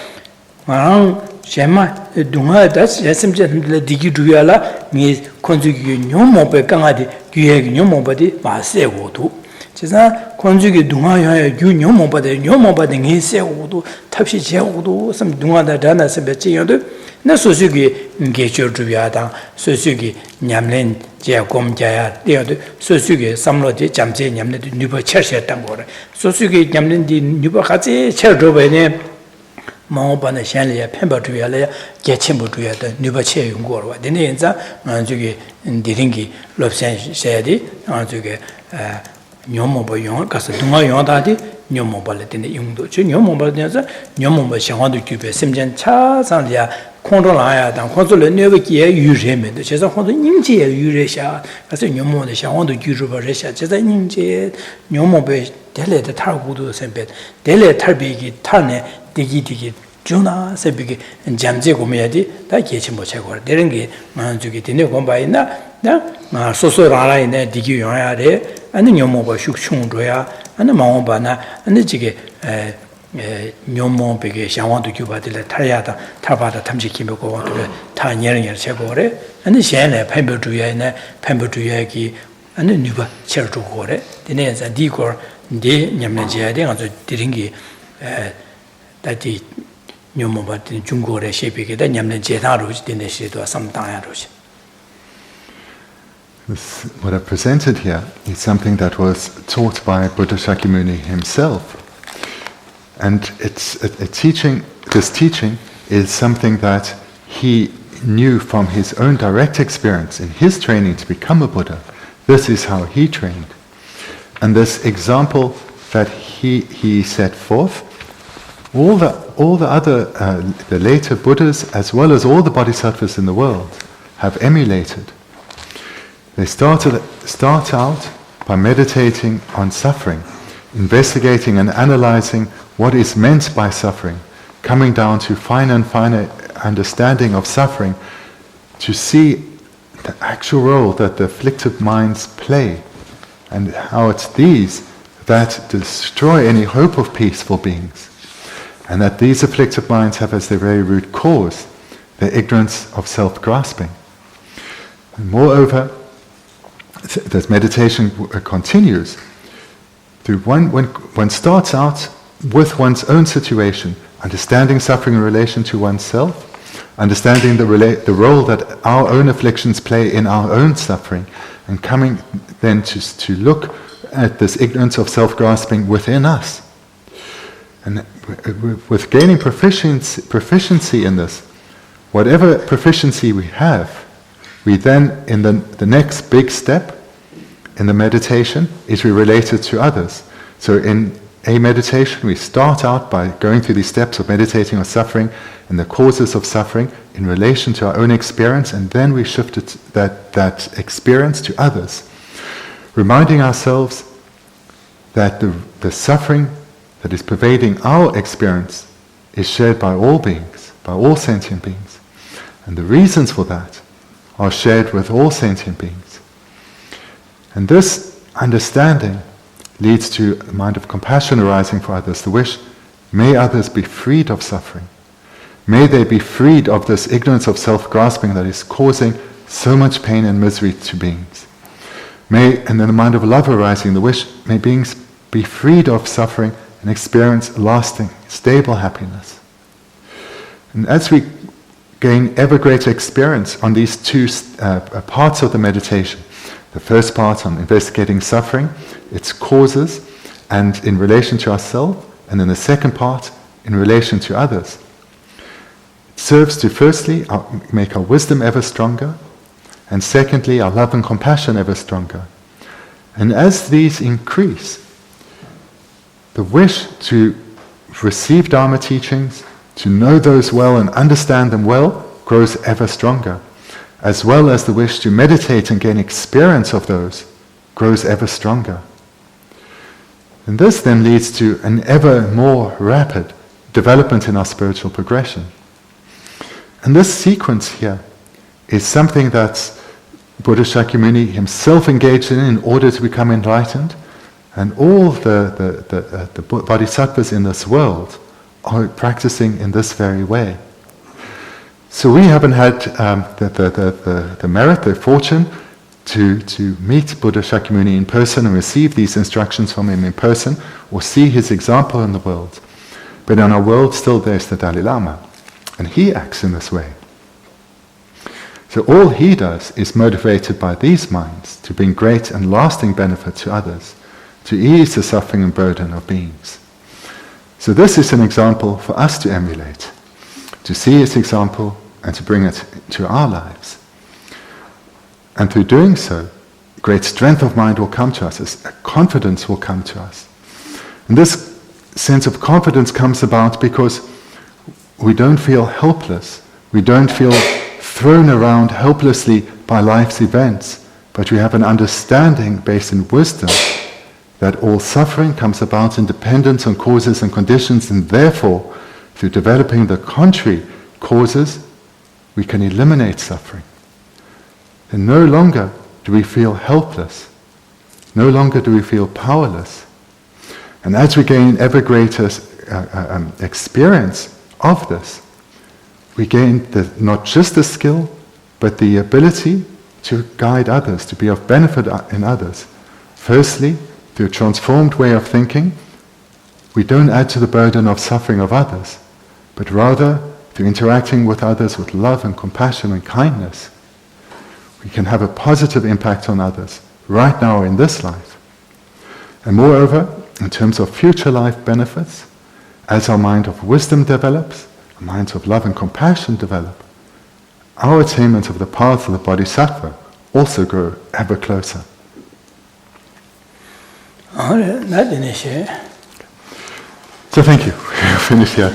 around Shema, Dunga, that's Yasim, the Digituala, means conjugate no more per Gangadi, you have no more body, but say what to. Chesa, conjugate Dunga, you no more but no more but he say what to. Tapsi Chaudu, some Dunga Dana Sebetiado, no Susugi, Geshe Thubten, Susugi, Nyamlen, Jakom Jaya, the other Susugi, some Lodi, Jamse, Yamlet, Nuba Cheshire Tambora, Susugi, Yamlen, the Nubahatsi, Cherdovene, Maobana Shanlia, Pemba Tuya, Getchimbo Tuya, Nuba Che Yungor, the Nenza, Manzugi, Diringi, Lobsang Shadi, Anzugi, Nyomo Boyon, Casaduma Yondadi. Mobile in the young do, mobile dancer, mobile Shawan to Cuba, Simjan Cha, Sandia, Condolaya, and Consul never gear usually, the Chesa Hondo Ninja, Uresha, as a new mode, Shawan to Cuba, Resha, Chesa Ninja, Yomobe, Dele the Targudo Sempet, Dele Tarbigi, Tarne, Digi, Juna, Sebigi, and Jamzego Meadi, that Kitchen Bochagor, Derengi, Manzuki, Combina, Soso Rara in the Digi Yare, and the Yomoba Shukshun Doya. And the Maobana and the Jiggy Nyomo Big Shawan to Cuba de la Tayata, Tabata Tamji Kimiko to the Tanyering Chagore, and the Shana, Pember Tuyana, Pember Tuyaki, and the Nuba Chertu Gore, the names and Decor, De Yamnaja, and the Diringi that the Nyomo but in Jungore shaping it, and Yamnaja, then they say to some time. What I presented here is something that was taught by Buddha Shakyamuni himself. And this teaching is something that he knew from his own direct experience in his training to become a Buddha. This is how he trained. And this example that he set forth, all the other, the later Buddhas, as well as all the Bodhisattvas in the world, have emulated. They start out by meditating on suffering, investigating and analyzing what is meant by suffering, coming down to finer and finer understanding of suffering, to see the actual role that the afflicted minds play, and how it's these that destroy any hope of peaceful beings, and that these afflicted minds have as their very root cause their ignorance of self-grasping. And moreover, this meditation continues. One starts out with one's own situation, understanding suffering in relation to oneself, understanding the role that our own afflictions play in our own suffering, and coming then to look at this ignorance of self-grasping within us. And with gaining proficiency in this, whatever proficiency we have, we then, in the next big step in the meditation, is we relate it to others. So in a meditation, we start out by going through these steps of meditating on suffering and the causes of suffering in relation to our own experience, and then we shift that experience to others, reminding ourselves that the suffering that is pervading our experience is shared by all beings, by all sentient beings. And the reasons for that are shared with all sentient beings. And this understanding leads to a mind of compassion arising for others, the wish, may others be freed of suffering. May they be freed of this ignorance of self-grasping that is causing so much pain and misery to beings. And then a mind of love arising, the wish, may beings be freed of suffering and experience lasting, stable happiness. And as we gain ever greater experience on these two parts of the meditation, the first part on investigating suffering, its causes, and in relation to ourselves, and then the second part in relation to others. It serves to firstly make our wisdom ever stronger, and secondly our love and compassion ever stronger. And as these increase, the wish to receive Dharma teachings, to know those well and understand them well, grows ever stronger, as well as the wish to meditate and gain experience of those grows ever stronger. And this then leads to an ever more rapid development in our spiritual progression. And this sequence here is something that Buddha Shakyamuni himself engaged in order to become enlightened, and all the bodhisattvas in this world are practicing in this very way. So we haven't had the merit, the fortune to meet Buddha Shakyamuni in person and receive these instructions from him in person, or see his example in the world. But in our world still there's the Dalai Lama, and he acts in this way. So all he does is motivated by these minds to bring great and lasting benefit to others, to ease the suffering and burden of beings. So this is an example for us to emulate, to see his example and to bring it to our lives. And through doing so, great strength of mind will come to us, confidence will come to us. And this sense of confidence comes about because we don't feel helpless, we don't feel thrown around helplessly by life's events, but we have an understanding based in wisdom that all suffering comes about in dependence on causes and conditions, and therefore, through developing the contrary causes, we can eliminate suffering. And no longer do we feel helpless, no longer do we feel powerless. And as we gain ever greater experience of this, we gain not just the skill, but the ability to guide others, to be of benefit in others. Firstly, through a transformed way of thinking, we don't add to the burden of suffering of others, but rather, through interacting with others with love and compassion and kindness, we can have a positive impact on others, right now in this life. And moreover, in terms of future life benefits, as our mind of wisdom develops, our minds of love and compassion develop, our attainment of the path of the Bodhisattva also grow ever closer. So thank you. We'll finish here.